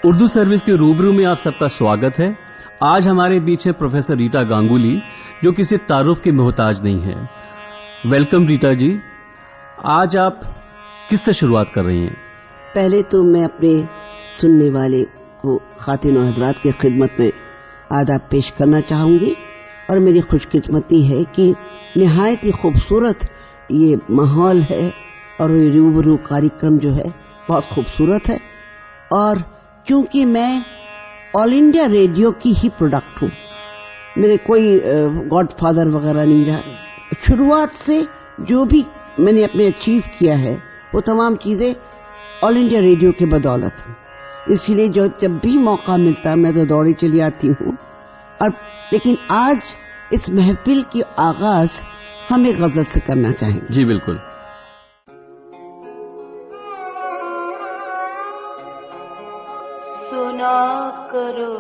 Urdu service के रूबरू में आप सबका स्वागत है। आज हमारे बीच है प्रोफेसर रीटा गांगुली, जो किसी तारुफ की मोहताज नहीं है। वेलकम रीटा जी। आज आप किससे शुरुआत कर रही हैं? पहले तो मैं अपने सुनने वाले को खातिन और हजरात की खिदमत में आदाब पेश करना चाहूंगी और मेरी खुशकिस्मती है कि निहायत ही खूबसूरत ये माहौल है और ये रूबरू कार्यक्रम जो है बहुत खूबसूरत है। और क्योंकि मैं ऑल इंडिया रेडियो की ही प्रोडक्ट हूँ, मेरे कोई गॉडफादर वगैरह नहीं रहा। शुरुआत से जो भी मैंने अपने अचीव किया है वो तमाम चीजें ऑल इंडिया रेडियो के बदौलत, इसलिए जब भी मौका मिलता है मैं तो दौड़ी चली आती हूँ। और लेकिन आज इस महफिल की आगाज हम एक गजल से करना चाहेंगे। जी बिल्कुल। सुना करो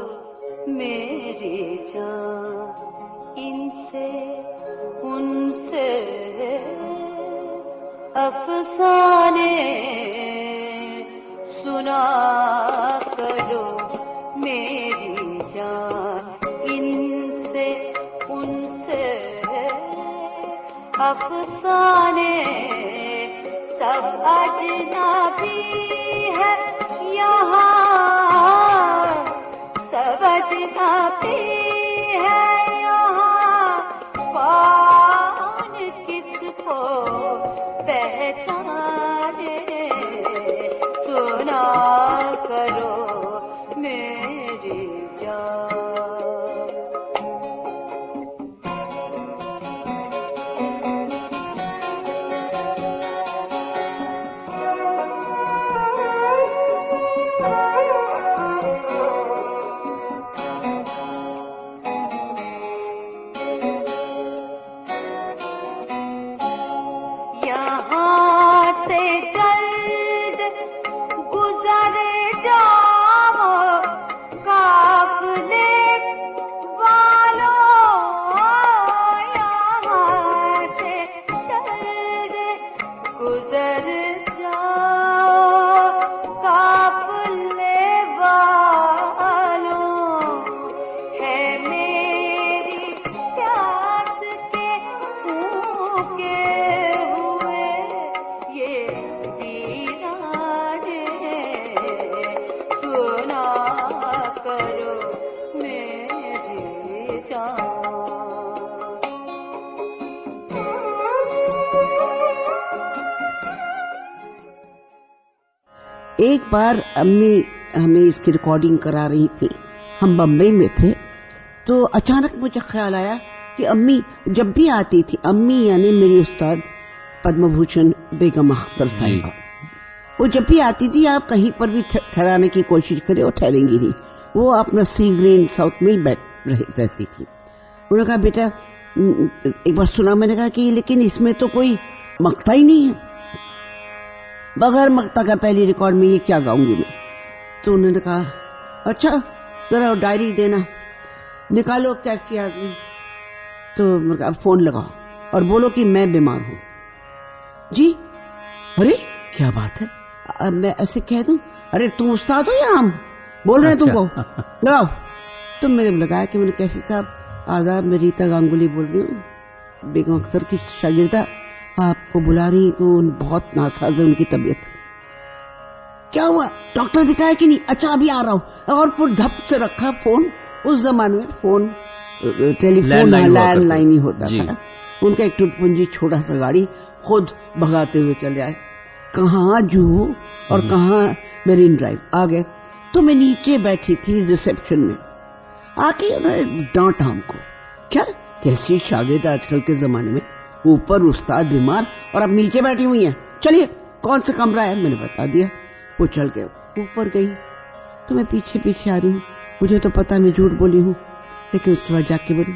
मेरी जान इनसे उनसे अफसाने, सुना करो मेरी जान इनसे उनसे अफसाने, सब अजनबी है यहाँ, सब अजनबी है यहाँ, कौन किसको पहचाने, सुना करो मेरी जान। एक बार अम्मी हमें इसकी रिकॉर्डिंग करा रही थी, हम बम्बई में थे, तो अचानक मुझे ख्याल आया कि अम्मी जब भी आती थी, अम्मी यानी मेरी उस्ताद पद्म भूषण बेगम अख्तर साहिबा, वो जब भी आती थी, आप कहीं पर भी ठहराने की कोशिश करें वो ठहरेंगी नहीं, वो अपना सी ग्रीन साउथ में ही बैठ रहती थी। उन्होंने कहा बेटा, एक बार सुना, मैंने कहा कि लेकिन इसमें तो कोई मक्ता ही नहीं है, बगैर मक्ता का पहली रिकॉर्ड में ये क्या गाऊंगी मैं। तो उन्होंने कहा अच्छा जरा डायरी देना, निकालो कैफी आजमी, तो फोन लगाओ और बोलो कि मैं बीमार हूं। जी, अरे क्या बात है, अब मैं ऐसे कह दूं, अरे तुम उस्ताद हो या हम बोल रहे हैं तुमको, लगाओ। तो मैंने लगाया कि मैंने कैफी साहब आदाब, मैं रीटा गांगुली बोल रही हूँ, बेगम अख्तर की शागिर्दा, आपको बुला रही तो बहुत नासाज है उनकी तबीयत। क्या हुआ, डॉक्टर दिखाया कि नहीं? अच्छा अभी आ रहा हूं। और फिर धप से रखा फोन। उस जमाने में फोन टेलीफोन लैंडलाइन ही होता था। उनका एक टुटपुंजी छोटा सा गाड़ी खुद भगाते हुए चले आए, कहाँ जूहू और कहाँ मेरीन ड्राइव आ गए। तो मैं नीचे बैठी थी रिसेप्शन में, आके उन्होंने डांटा हमको, क्या कैसी शागिर्द आजकल के जमाने में, ऊपर उस्ताद बीमार और अब नीचे बैठी हुई हैं, चलिए कौन सा कमरा है। मैंने बता दिया, वो चल गए, ऊपर गई तो मैं पीछे पीछे आ रही हूँ, मुझे तो पता मैं झूठ बोली हूँ, लेकिन उसके बाद जाके बोली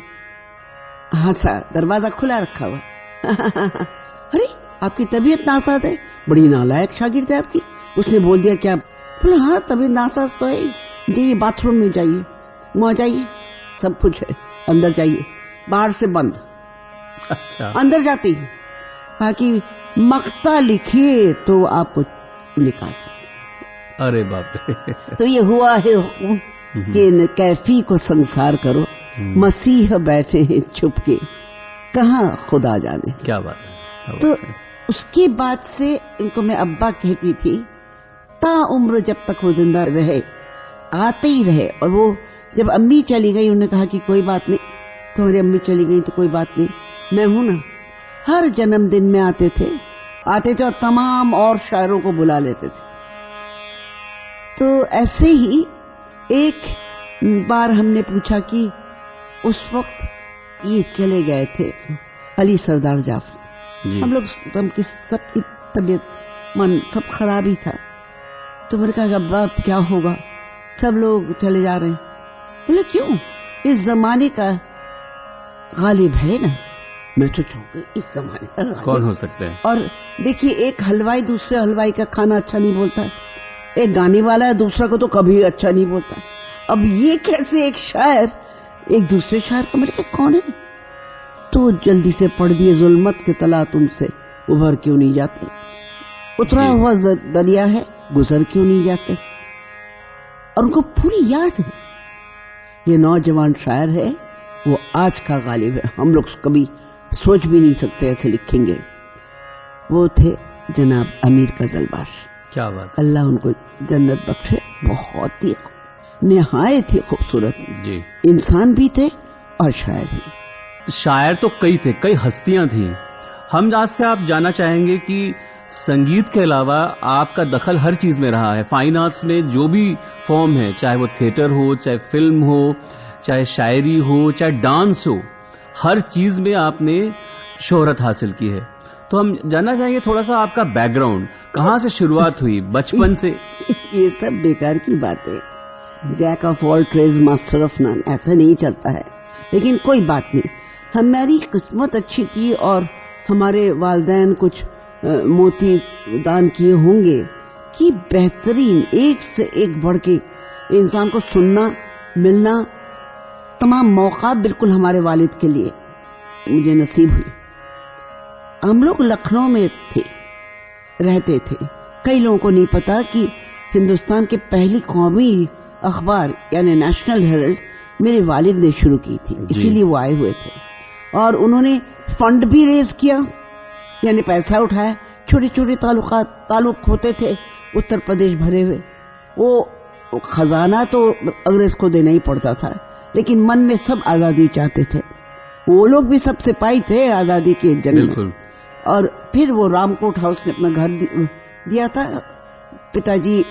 हाँ सर दरवाजा खुला रखा हुआ। अरे आपकी तबीयत नासाज है, बड़ी नालायक शागिर्द है आपकी। उसने बोल दिया क्या? बोला हाँ तबीयत नासाज तो है, जाइए बाथरूम में जाइए, वहां जाइए, सब कुछ है, अंदर जाइए, बाहर से बंद। अच्छा। अंदर जाती ताकि मक्ता लिखिए तो आपको निकाल सकते। अरे बाप रे। तो ये हुआ है हुक्म कि न कैफी को संसार करो, मसीह बैठे हैं छुप के, कहाँ खुदा जाने। क्या बात है। तो उसके बाद से इनको मैं अब्बा कहती थी, ता उम्र जब तक वो जिंदा रहे आते ही रहे। और वो जब अम्मी चली गई उन्होंने कहा कि कोई बात नहीं, तुम्हारी अम्मी चली गई तो कोई बात नहीं, मैं हूं ना। हर जन्मदिन में आते थे और तमाम और शायरों को बुला लेते थे। तो ऐसे ही एक बार हमने पूछा कि उस वक्त ये चले गए थे अली सरदार जाफरी, हम लोग सबकी तबीयत मन सब खराब ही था। तो मैंने कहा अब्बा क्या होगा, सब लोग चले जा रहे हैं। बोले क्यों, इस जमाने का गालिब है ना। मैं तो चौंक गई, इस जमाने का गालिब कौन हो सकते हैं। और देखिए एक हलवाई दूसरे हलवाई का खाना अच्छा नहीं बोलता, एक गाने वाला है दूसरा को तो कभी अच्छा नहीं बोलता। अब ये कैसे एक शायर एक दूसरे शायर को, मैंने कहा कौन है। तो जल्दी से पढ़ दिए, जुल्मत के तला तुमसे उभर क्यों नहीं जाते, उतरा हुआ दरिया है गुजर क्यों नहीं जाते। और उनको पूरी याद है, ये नौजवान शायर है, वो आज का गालिब है, हम लोग कभी सोच भी नहीं सकते ऐसे लिखेंगे। वो थे जनाब अमीर कजलबाश। क्या बात। अल्लाह उनको जन्नत बख्शे। बहुत ही निहायत ही खूबसूरत जी इंसान भी थे और शायर भी। शायर तो कई थे, कई हस्तियां थी। हम आज से आप जानना चाहेंगे कि संगीत के अलावा आपका दखल हर चीज में रहा है, फाइन आर्ट्स में जो भी फॉर्म है, चाहे वो थिएटर हो, चाहे फिल्म हो, चाहे शायरी हो, चाहे डांस हो, हर चीज में आपने शोहरत हासिल की है। तो हम जानना चाहेंगे थोड़ा सा आपका बैकग्राउंड, कहाँ से शुरुआत हुई बचपन से। ये सब बेकार की बात है, jack of all trades master of none, ऐसा नहीं चलता है। लेकिन कोई बात नहीं, हमारी किस्मत अच्छी थी और हमारे वालिदैन कुछ मोती दान किए होंगे कि बेहतरीन एक से एक बढ़ के इंसान को सुनना मिलना, तमाम मौका बिल्कुल हमारे वालिद के लिए मुझे नसीब हुई। हम लोग लखनऊ में थे, रहते थे। कई लोगों को नहीं पता कि हिंदुस्तान के पहली कौमी अखबार यानी नेशनल हेरल्ड मेरे वालिद ने शुरू की थी, इसीलिए वो आए हुए थे। और उन्होंने फंड भी रेज किया, यानी पैसा उठाया। छोटे छोटे ताल्लुक होते थे उत्तर प्रदेश भरे हुए, वो खजाना तो अंग्रेज को देना ही पड़ता था, लेकिन मन में सब आजादी चाहते थे। वो लोग भी सब सिपाही थे आजादी के जंग में। और फिर वो रामकोट हाउस ने अपना घर दिया था। पिताजी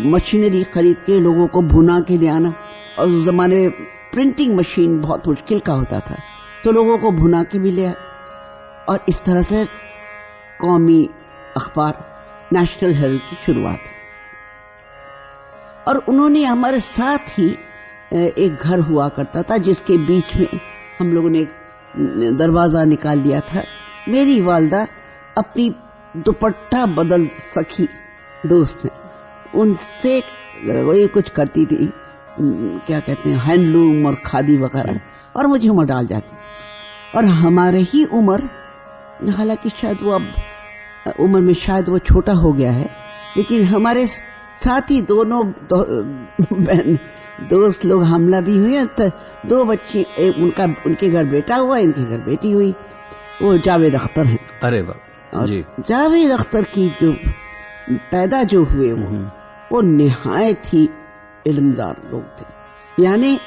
मशीनरी खरीद के लोगों को भुना के ले आना, और उस जमाने में प्रिंटिंग मशीन बहुत मुश्किल का होता था, तो लोगों को भुना के भी ले आए। और इस तरह से कौमी अखबार नेशनल हेरल्ड की शुरुआत। और उन्होंने हमारे साथ ही एक घर हुआ करता था जिसके बीच में हम लोगों ने एक दरवाजा निकाल लिया था। मेरी वालदा अपनी दुपट्टा बदल सखी दोस्त है, उनसे वही कुछ करती थी, क्या कहते हैं, हैंडलूम और खादी वगैरह, और मुझे उम्र डाल जाती। और हमारे ही उम्र, हालांकि शायद वो अब उम्र में शायद वो छोटा हो गया है, लेकिन हमारे साथ ही दोनों दोस्त लोग हमला भी हुए। तो 2 बच्चे, उनके घर बेटा हुआ, इनके घर बेटी हुई। वो जावेद अख्तर हैं। अरे वाह जी। जावेद अख्तर की जो पैदा जो हुए वो निहायत ही इल्मदार लोग थे, यानी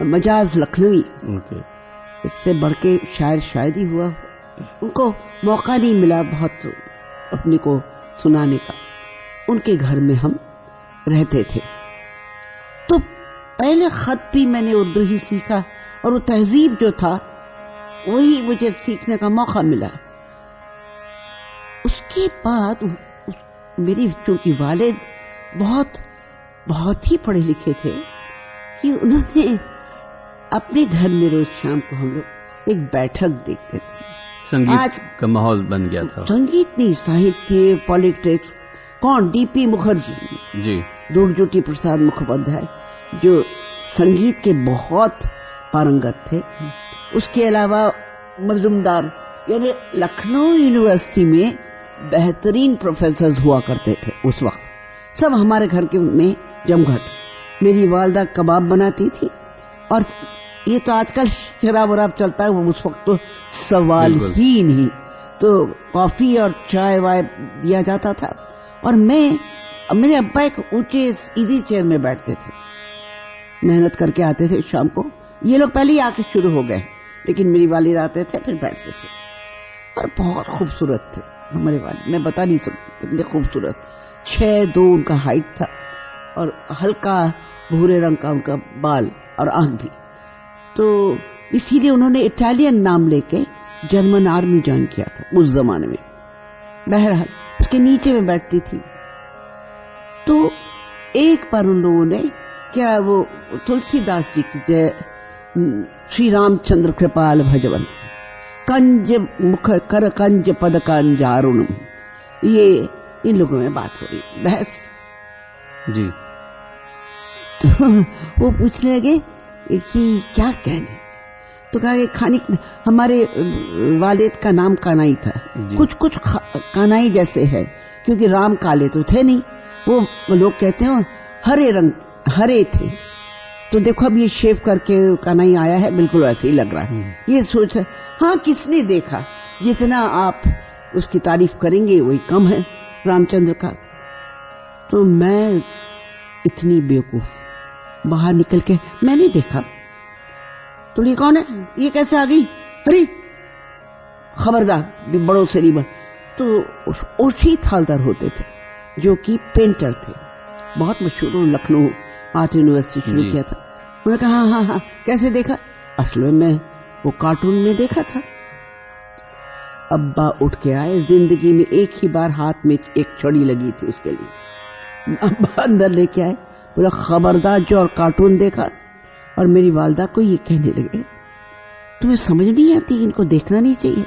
मजाज लखनवी। इससे बढ़ के शायर शायद ही हुआ। उनको मौका नहीं मिला बहुत अपने को सुनाने का। उनके घर में हम रहते थे, तो पहले खत भी मैंने उर्दू ही सीखा, और वो तहजीब जो था वही मुझे सीखने का मौका मिला। उसके बाद मेरी चूंकि वालिद बहुत ही पढ़े लिखे थे कि उन्होंने अपने घर में रोज शाम को हम लोग एक बैठक देखते थे। संगीत का माहौल बन गया था। संगीत नहीं, साहित्य, पॉलिटिक्स। कौन? डीपी मुखर्जी जी, दूरज्योति प्रसाद मुखोपाध्याय, जो संगीत के बहुत पारंगत थे। उसके अलावा मजूमदार, यानी लखनऊ यूनिवर्सिटी में बेहतरीन प्रोफेसर्स हुआ करते थे उस वक्त। सब हमारे घर के में जमघट। मेरी वालदा कबाब बनाती थी, और ये तो आजकल शराब वराब चलता है, वो उस वक्त तो सवाल ही नहीं। तो कॉफी और चाय वाय दिया जाता था, और मेरे अब्बा एक ऊंचे इजी चेयर में बैठते थे, मेहनत करके आते थे शाम को। ये लोग पहले ही आके शुरू हो गए, लेकिन मेरी वालिद आते थे फिर बैठते थे, और बहुत खूबसूरत थे हमारे वालिद, मैं बता नहीं सकती कितने खूबसूरत। 6'2" उनका हाइट था, और हल्का भूरे रंग का उनका बाल और आंख भी। तो इसीलिए उन्होंने इटालियन नाम लेके जर्मन आर्मी ज्वाइन किया था उस जमाने में। बहरहाल उसके नीचे में बैठती थी। तो एक बार उन लोगों ने, क्या वो तुलसीदास जी की जय, श्री रामचंद्र कृपाल भजवन, कंज मुख कर कंज पद कंजारुण, ये इन लोगों में बात हो रही, बहस जी। तो वो पूछने लगे कि क्या कहने। तो कहा कि खानी, हमारे वालिद का नाम कानाई था, कुछ कुछ कानाई जैसे है, क्योंकि राम काले तो थे नहीं, वो लोग कहते हैं हरे रंग, हरे थे। तो देखो अब ये शेव करके कानाई आया है, बिल्कुल वैसे ही लग रहा है। ये सोच, हाँ किसने देखा, जितना आप उसकी तारीफ करेंगे वही कम है रामचंद्र का। तो मैं इतनी बेवकूफ, बाहर निकल के मैंने देखा। तो ये कौन है, ये कैसे आ गई, अरे खबरदार बड़ों से नहीं बन। तो ओशी थालदार होते थे जो कि पेंटर थे, बहुत मशहूर, लखनऊ आर्ट यूनिवर्सिटी शुरू किया था। उन्होंने कहा हाँ हाँ कैसे देखा, असल में मैं वो कार्टून में देखा था। अब्बा उठ के आए, जिंदगी में एक ही बार हाथ में एक छड़ी लगी थी उसके लिए। अब्बा अंदर लेके आए, बोला खबरदार जो और कार्टून देखा। और मेरी वालदा को ये कहने लगे, तुम्हें समझ नहीं आती, इनको देखना नहीं चाहिए,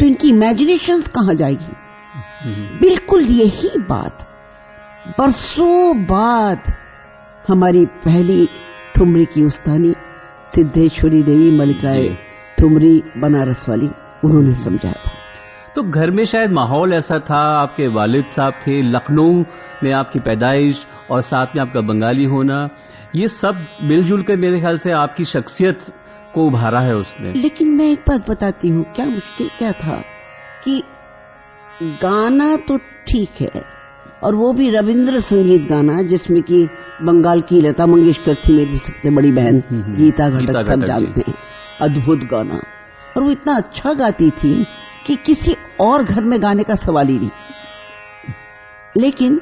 तो इनकी इमेजिनेशन कहां जाएगी। बिल्कुल यही बात बरसों बाद हमारी पहली ठुमरी की उस्तानी सिद्धेश्वरी देवी मलिकाए ठुमरी बनारस वाली, उन्होंने समझाया था। तो घर में शायद माहौल ऐसा था, आपके वालिद साहब थे, लखनऊ में आपकी पैदाइश और साथ में आपका बंगाली होना, ये सब मिलजुल कर मेरे ख्याल से आपकी शख्सियत को उभारा है उसने। लेकिन मैं एक बात बताती हूँ, क्या मुश्किल क्या था कि गाना तो ठीक है, और वो भी रविंद्र संगीत गाना, जिसमें कि बंगाल की लता मंगेशकर थी मेरी सबसे बड़ी बहन, गीता घटक सब जानते हैं, अद्भुत गाना। और वो इतना अच्छा गाती थी कि किसी और घर में गाने का सवाल ही नहीं। लेकिन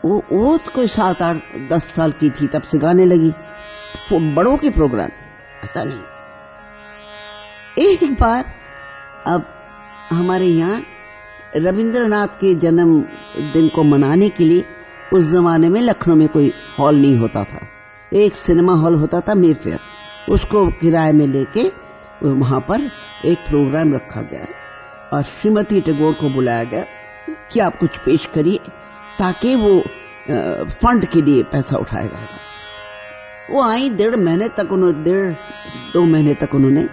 वो तो कोई 7-8-10 साल की थी तब से गाने लगी, बड़ों के प्रोग्राम, ऐसा नहीं। एक बार, अब हमारे यहाँ रविंद्रनाथ के जन्मदिन को मनाने के लिए उस जमाने में लखनऊ में कोई हॉल नहीं होता था, एक सिनेमा हॉल होता था मेफेयर, उसको किराए में लेके वहां पर एक प्रोग्राम रखा गया, और श्रीमती टैगोर को बुलाया गया कि आप कुछ पेश करिए, ताकि वो फंड के लिए पैसा उठाया जाएगा। वो आई, 1.5 महीने तक उन्होंने, 1.5-2 महीने तक उन्होंने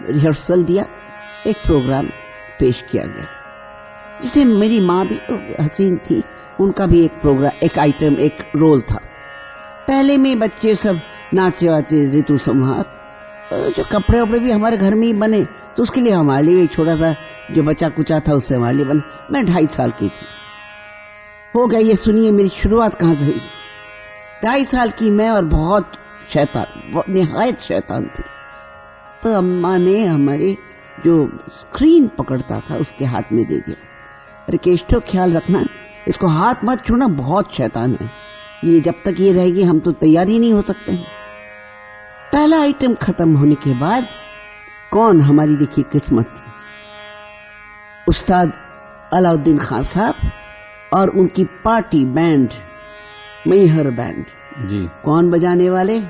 रिहर्सल दिया, एक प्रोग्राम पेश किया गया, जिसमें मेरी माँ भी हसीन थी, उनका भी एक प्रोग्राम, एक आइटम, एक रोल था। पहले में बच्चे सब नाचे वाचे, ऋतु संहार, जो कपड़े वपड़े भी हमारे घर में ही बने, तो उसके लिए हमारे लिए एक छोटा सा जो बच्चा कुचा था उससे हमारे लिए बने। मैं 2.5 साल की थी, हो गया। ये सुनिए मेरी शुरुआत कहां से हुई। 2.5 साल की मैं, और बहुत शैतान, बहुत निहायत शैतान थी। तो अम्मा ने हमारे जो स्क्रीन पकड़ता था उसके हाथ में दे दिया, अरे केष्टो ख्याल रखना, इसको हाथ मत छूना, बहुत शैतान है ये, जब तक ये रहेगी हम तो तैयार ही नहीं हो सकते हैं। पहला आइटम खत्म होने के बाद कौन हमारी देखिए किस्मत थी, उस्ताद अलाउद्दीन खान साहब और उनकी पार्टी बैंड, मैहर बैंड जी। कौन बजाने वाले,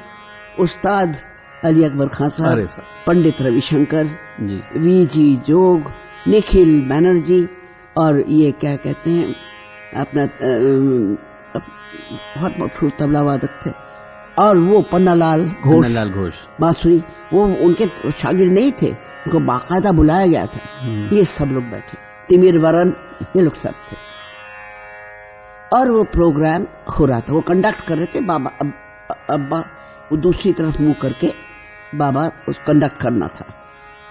उस्ताद अली अकबर खान साहब, पंडित रविशंकर जी, वीजी जोग, निखिल बैनर्जी, और ये क्या कहते हैं अपना बहुत मशहूर तबला वादक थे, और वो पन्नालाल घोष बांसुरी, वो उनके शागिर्द नहीं थे, उनको बाकायदा बुलाया गया था। ये सब लोग बैठे, तिमिर वरन, ये लोग सब थे। और वो प्रोग्राम हो रहा था, वो कंडक्ट कर रहे थे बाबा। अब्बा वो दूसरी तरफ मुंह करके बाबा उस कंडक्ट करना था।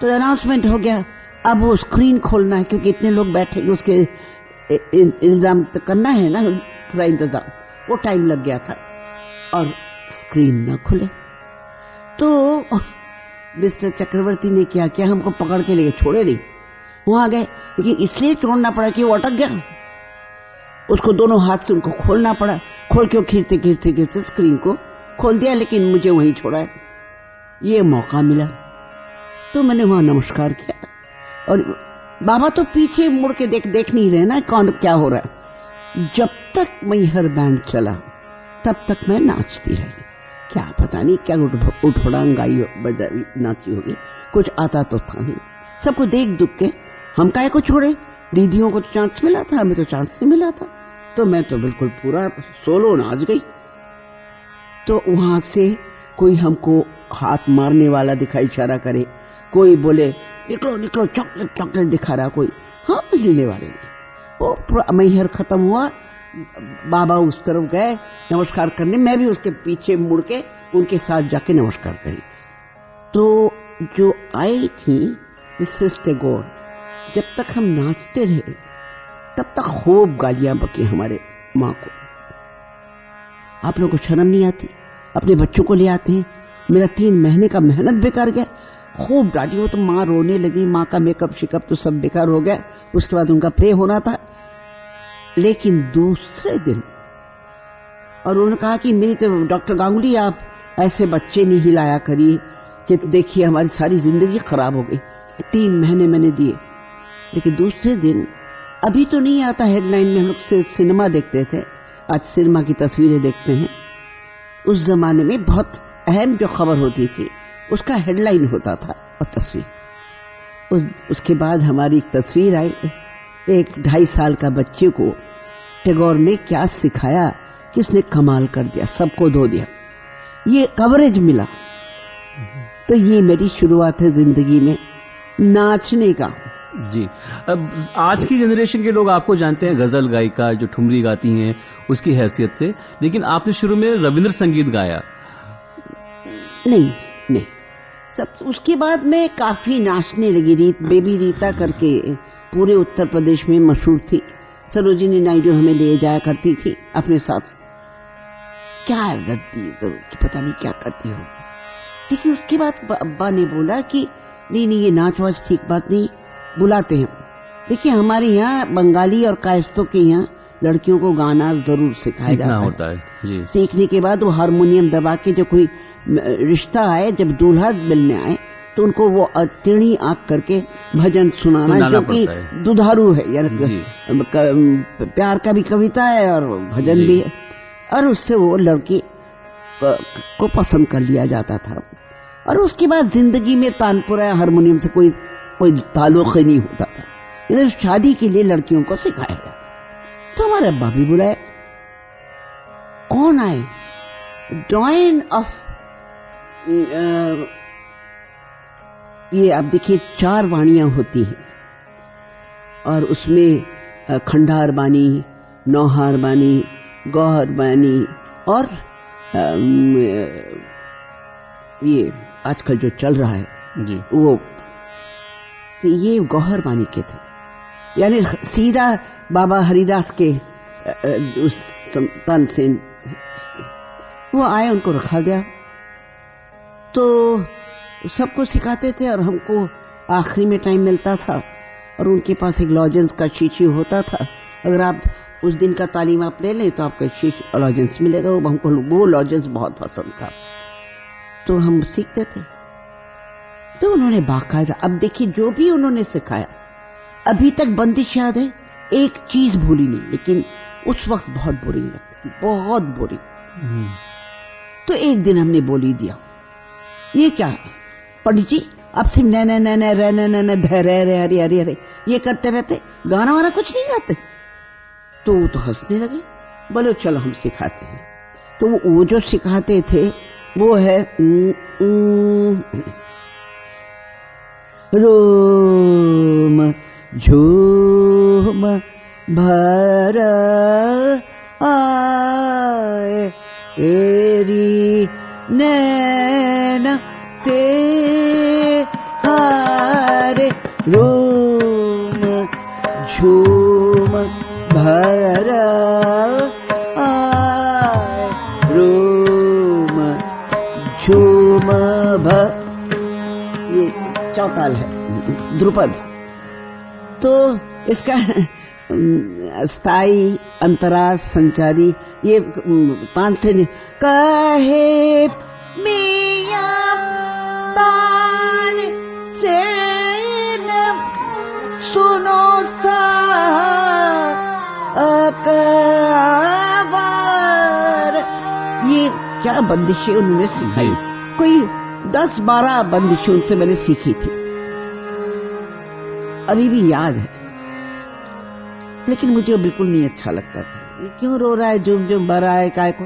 तो अनाउंसमेंट हो गया, अब वो स्क्रीन खोलना है क्योंकि इतने लोग बैठेंगे, उसके इंतजाम तो करना है ना, पूरा इंतजाम। वो टाइम लग गया था और स्क्रीन न खुले। तो मिस्टर चक्रवर्ती ने क्या किया, हमको पकड़ के लेके छोड़े नहीं, वहां गए, लेकिन इसलिए छोड़ना पड़ा कि वो अटक गया। उसको दोनों हाथ से उनको खोलना पड़ा, खोल के खींचते खींचते खींचते स्क्रीन को खोल दिया, लेकिन मुझे वहीं छोड़ा है। ये मौका मिला तो मैंने वहां नमस्कार किया। और बाबा तो पीछे मुड़ के देख नहीं रहे ना कौन क्या हो रहा है। जब तक मैहर बैंड चला तब तक मैं नाचती रही। क्या पता नहीं क्या उठपड़ांग गाई बजाई नाची होगी, कुछ आता तो था नहीं। सबको देख दुख के हम काहे को छोड़े, दीदियों को तो चांस मिला था, हमें तो चांस नहीं मिला था। तो मैं तो बिल्कुल पूरा सोलो नाच गई। तो वहां से कोई हमको हाथ मारने वाला दिखाई, इशारा करे, कोई बोले निकलो निकलो, चॉकलेट चॉकलेट दिखा रहा कोई, हाँ हिलने वाले नहीं। वो मैहर खत्म हुआ, बाबा उस तरफ गए नमस्कार करने, मैं भी उसके पीछे मुड़ के उनके साथ जाके नमस्कार करी। तो जो आई थी मिसेस टैगोर, जब तक हम नाचते रहे तब तक खूब गालियां बकी हमारे माँ को। आप लोगों को शर्म नहीं आती, अपने बच्चों को ले आते हैं, मेरा 3 महीने का मेहनत बेकार गया। खूब डांटी। वो तो माँ रोने लगी, माँ का मेकअप शिकअप तो सब बेकार हो गया। उसके बाद उनका प्रे होना था। लेकिन दूसरे दिन और उन्होंने कहा कि मेरी तो डॉक्टर गांगुली आप ऐसे बच्चे नहीं हिलाया करिए कि देखिए हमारी सारी जिंदगी खराब हो गई। 3 महीने मैंने दिए। लेकिन दूसरे दिन, अभी तो नहीं आता हेडलाइन में, हम लोग सिर्फ सिनेमा देखते थे, आज सिनेमा की तस्वीरें देखते हैं। उस जमाने में बहुत अहम जो खबर होती थी उसका हेडलाइन होता था और तस्वीर। उसके बाद हमारी एक तस्वीर आई, एक 2.5 साल का बच्चे को टैगोर ने क्या सिखाया, किसने कमाल कर दिया, सबको धो दिया, ये कवरेज मिला। तो ये मेरी शुरुआत है जिंदगी में नाचने का। जी, अब आज की जनरेशन के लोग आपको जानते हैं गजल गायिका जो ठुमरी गाती हैं उसकी हैसियत से, लेकिन आपने शुरू में रविंद्र संगीत गाया। नहीं, सब उसके बाद मैं काफी नाचने लगी। बेबी रीता करके पूरे उत्तर प्रदेश में मशहूर थी। सरोजिनी नायडू हमें ले जाया करती थी अपने साथ। क्या रद्दी जरूर कि पता नहीं क्या करती हो। लेकिन उसके बाद अब्बा ने बोला कि नहीं ये नाच वाच ठीक बात नहीं, बुलाते हैं। देखिए हमारे यहाँ बंगाली और कायस्तों के यहाँ लड़कियों को गाना जरूर सिखाया जाता होता है। जी। सीखने के बाद वो हारमोनियम दबा के जब कोई रिश्ता आए, जब दूल्हा मिलने आए तो उनको वो टेढ़ी आंख करके भजन सुनाना जो कि दुधारू है, यानी प्यार का भी कविता है और भजन भी है। और उससे वो लड़की को पसंद कर लिया जाता था। और उसके बाद जिंदगी में तानपुरा हारमोनियम से कोई ताल्लुक ही नहीं होता था। इधर शादी के लिए लड़कियों को सिखाया जाता। तो हमारे अब्बा भी बुलाए। कौन आए? जॉइन ऑफ ये आप देखिए 4 वाणियां होती हैं और उसमें खंडार बानी, नौहार बानी, गौहर बानी और ये आजकल जो चल रहा है जी वो, तो ये गौहर बानी के थे, यानी सीधा बाबा हरिदास के उस तन से वो आए, उनको रखा गया। तो सबको सिखाते थे और हमको आखिरी में टाइम मिलता था और उनके पास एक लॉजेंस का शीशी होता था। अगर आप उस दिन का तालीम आप ले लें तो आपको एक शीशी लॉजेंस मिलेगा। वो हमको वो लॉजेंस बहुत पसंद था, तो हम सीखते थे। तो उन्होंने बाकायदा, अब देखिए जो भी उन्होंने सिखाया, अभी तक बंदिश याद है, एक चीज भूली नहीं, लेकिन उस वक्त बहुत बोरिंग लगती थी, बहुत बोरिंग। तो एक दिन हमने बोली दिया, ये क्या पंडित जी आप सिर्फ न न न न र न न न ध रे रे हरे हरे हरे ये करते रहते, गाना वाना कुछ नहीं गाते। तो वो तो हंसने लगे, बोले चलो हम सिखाते हैं। तो वो जो सिखाते थे वो है रोम झूम भर तेरी नैना ते हारे रोम झूम भरा आए रोम झूम भर। ये चौताल है ध्रुपद। तो इसका स्थाई अंतरास संचारी ये तानसेन कहे मियां तान से सुनो सा अकबर। ये क्या बंदिशें उन्होंने सिखाई, कोई 10-12 बंदिशें उनसे मैंने सीखी थी, अभी भी याद है। लेकिन मुझे वो बिल्कुल नहीं अच्छा लगता था। ये क्यों रो रहा है, झूम झूम भर रहा है, काय को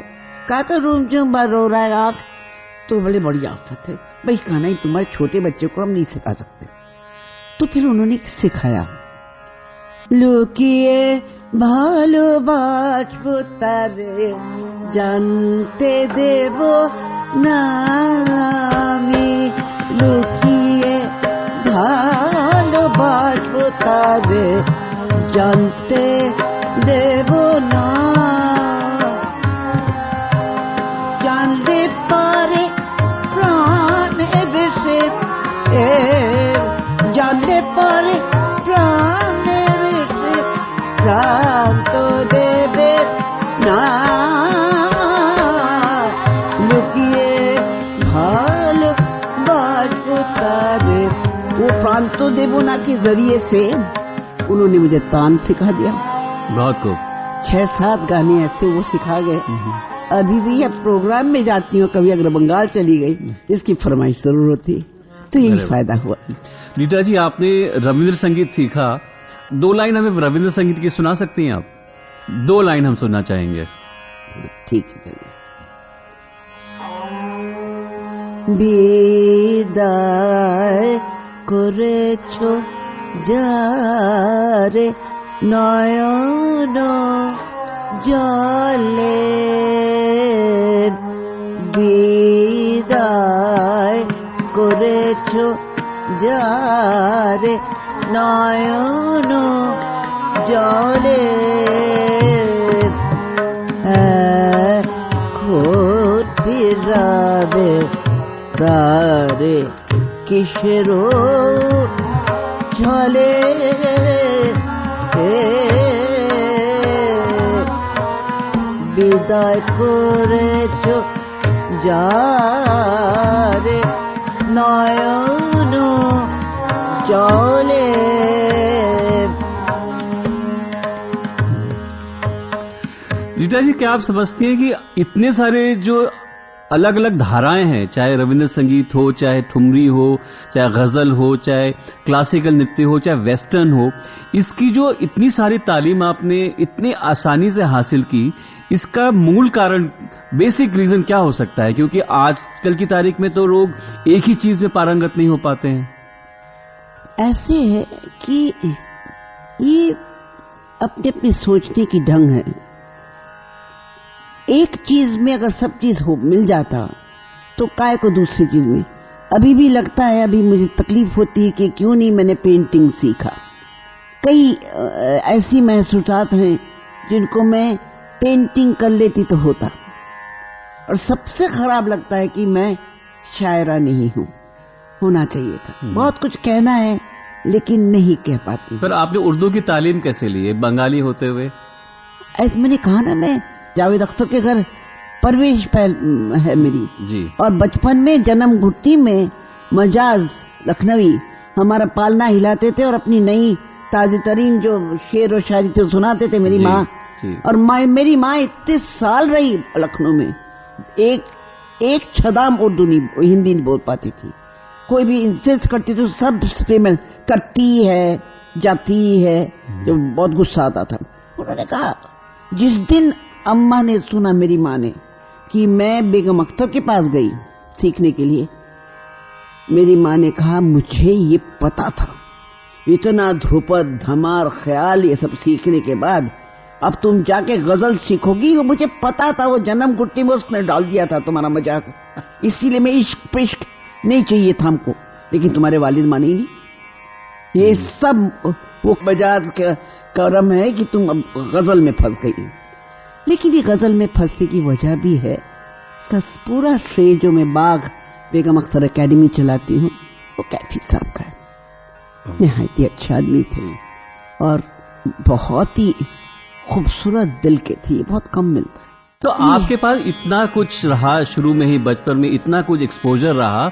रूम झूम भर रो रहा है आँख, तो बड़े बड़ी आफत है भाई। खाना ही तुम्हारे छोटे बच्चे को हम नहीं सिखा सकते। तो फिर उन्होंने सिखाया, लुकिए ভালোবাসবো তারে জানতে দেব না আমি, লুকিয়ে ভালোবাসবো তারে জানতে দেব না, জানলে পারে প্রাণে বেশে, জানলে পারে প্রাণে বেশে প্রাণ তো দেবে না, লুকিয়ে ভালোবাসবো তারে। वो प्राण तो देवो ना के जरिए से उन्होंने मुझे तान सिखा दिया। बहुत खूब। 6-7 गाने ऐसे वो सिखा गए। अभी भी अब प्रोग्राम में जाती हूँ, कभी अगर बंगाल चली गई इसकी फरमाइश जरूर होती, तो यही फायदा हुआ। रीटा जी, आपने रविंद्र संगीत सीखा, 2 लाइन हमें रविंद्र संगीत की सुना सकती हैं आप? 2 लाइन हम सुनना चाहेंगे। ठीक है, चलिए। বিদায় করেছো যারে নয়ন জলে, বিদায় করেছো যারে নয়ন জলে, এখন ফিরাবে তারে কিসেরো ছলে, বিদায় করেছো যারে নয়ন জলে। रीटा जी, क्या आप समझती हैं कि इतने सारे जो अलग अलग धाराएं हैं, चाहे रविंद्र संगीत हो, चाहे ठुमरी हो, चाहे गजल हो, चाहे क्लासिकल नृत्य हो, चाहे वेस्टर्न हो, इसकी जो इतनी सारी तालीम आपने इतनी आसानी से हासिल की, इसका मूल कारण, बेसिक रीजन क्या हो सकता है? क्योंकि आजकल की तारीख में तो लोग एक ही चीज में पारंगत नहीं हो पाते हैं। ऐसे है कि ये अपने अपने सोचने की ढंग है। एक चीज में अगर सब चीज हो मिल जाता तो काय को दूसरी चीज में। अभी भी लगता है, अभी मुझे तकलीफ होती है कि क्यों नहीं मैंने पेंटिंग सीखा। कई ऐसी महसूसात हैं जिनको मैं पेंटिंग कर लेती तो होता। और सबसे खराब लगता है कि मैं शायरा नहीं हूं, होना चाहिए था। बहुत कुछ कहना है लेकिन नहीं कह पाती। पर आपने उर्दू की तालीम कैसे ली है बंगाली होते हुए? ऐसे मैंने कहा ना, मैं जावेद अख्तर के घर परवरिश है मेरी जी। और बचपन में जन्म घुट्टी में मजाज लखनवी हमारा पालना हिलाते थे और अपनी नई ताजी तरीन जो शेर और शायरी थे सुनाते थे मेरी माँ। और मेरी माँ इतने साल रही लखनऊ में, एक छदाम उर्दू नहीं, हिंदी नहीं बोल पाती थी। कोई भी इंसिस्ट करती तो सब फीमेल करती है, जाती है, जो बहुत गुस्सा आता था। उन्होंने कहा, जिस दिन अम्मा ने सुना, मेरी माँ ने, कि मैं बेगम अख्तर के पास गई सीखने के लिए, मेरी माँ ने कहा, मुझे ये पता था, इतना ध्रुपद धमार ख्याल ये सब सीखने के बाद अब तुम जाके गजल सीखोगी। वो मुझे पता था, वो जन्म गुट्टी में उसने डाल दिया था तुम्हारा मजाक, इसीलिए मैं इश्क पिश्क नहीं चाहिए था हमको, लेकिन तुम्हारे वालिद माने ही नहीं। ये सब वो मजाक का करम है कि तुम अब गजल में फंस गई। लेकिन ये गजल में फंसने की वजह भी है, इसका पूरा श्रेय जो मैं बाग बेगम अख्तर एकेडमी चलाती हूँ वो कैफी साहब का है। निहायत ही अच्छे आदमी थे और बहुत ही खूबसूरत दिल के थे, ये बहुत कम मिलता है। तो आपके पास इतना कुछ रहा शुरू में ही, बचपन में इतना कुछ एक्सपोजर रहा,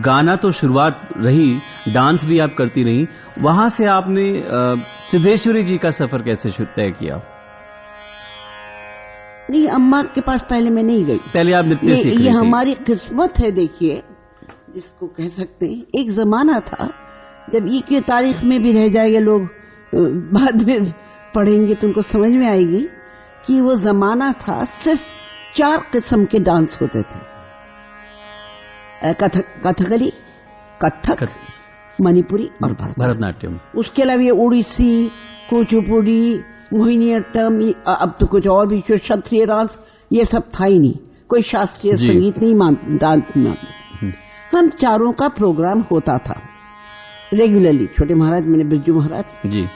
गाना तो शुरुआत रही, डांस भी आप करती रही, वहां से आपने सिद्धेश्वरी जी का सफर कैसे तय किया? नहीं, अम्मा के पास पहले मैं नहीं गई। पहले आप नृत्य सीख रही ये थी। हमारी किस्मत है, देखिए, जिसको कह सकते हैं। एक जमाना था जब ये की तारीख में भी रह जाएंगे लोग, बाद में पढ़ेंगे तो उनको समझ में आएगी कि वो जमाना था सिर्फ 4 किस्म के डांस होते थे। कथकली, कथक, मणिपुरी और भरतनाट्यम। उसके अलावा ये उड़ीसी, कुचिपुड़ी, मोहिनीअट्टम, अब तो कुछ और भी, क्षत्रिय डांस, ये सब था ही नहीं। कोई शास्त्रीय संगीत नहीं मानते। हम चारों का प्रोग्राम होता था रेगुलरली। छोटे महाराज, मैंने बिरजू महाराज जी,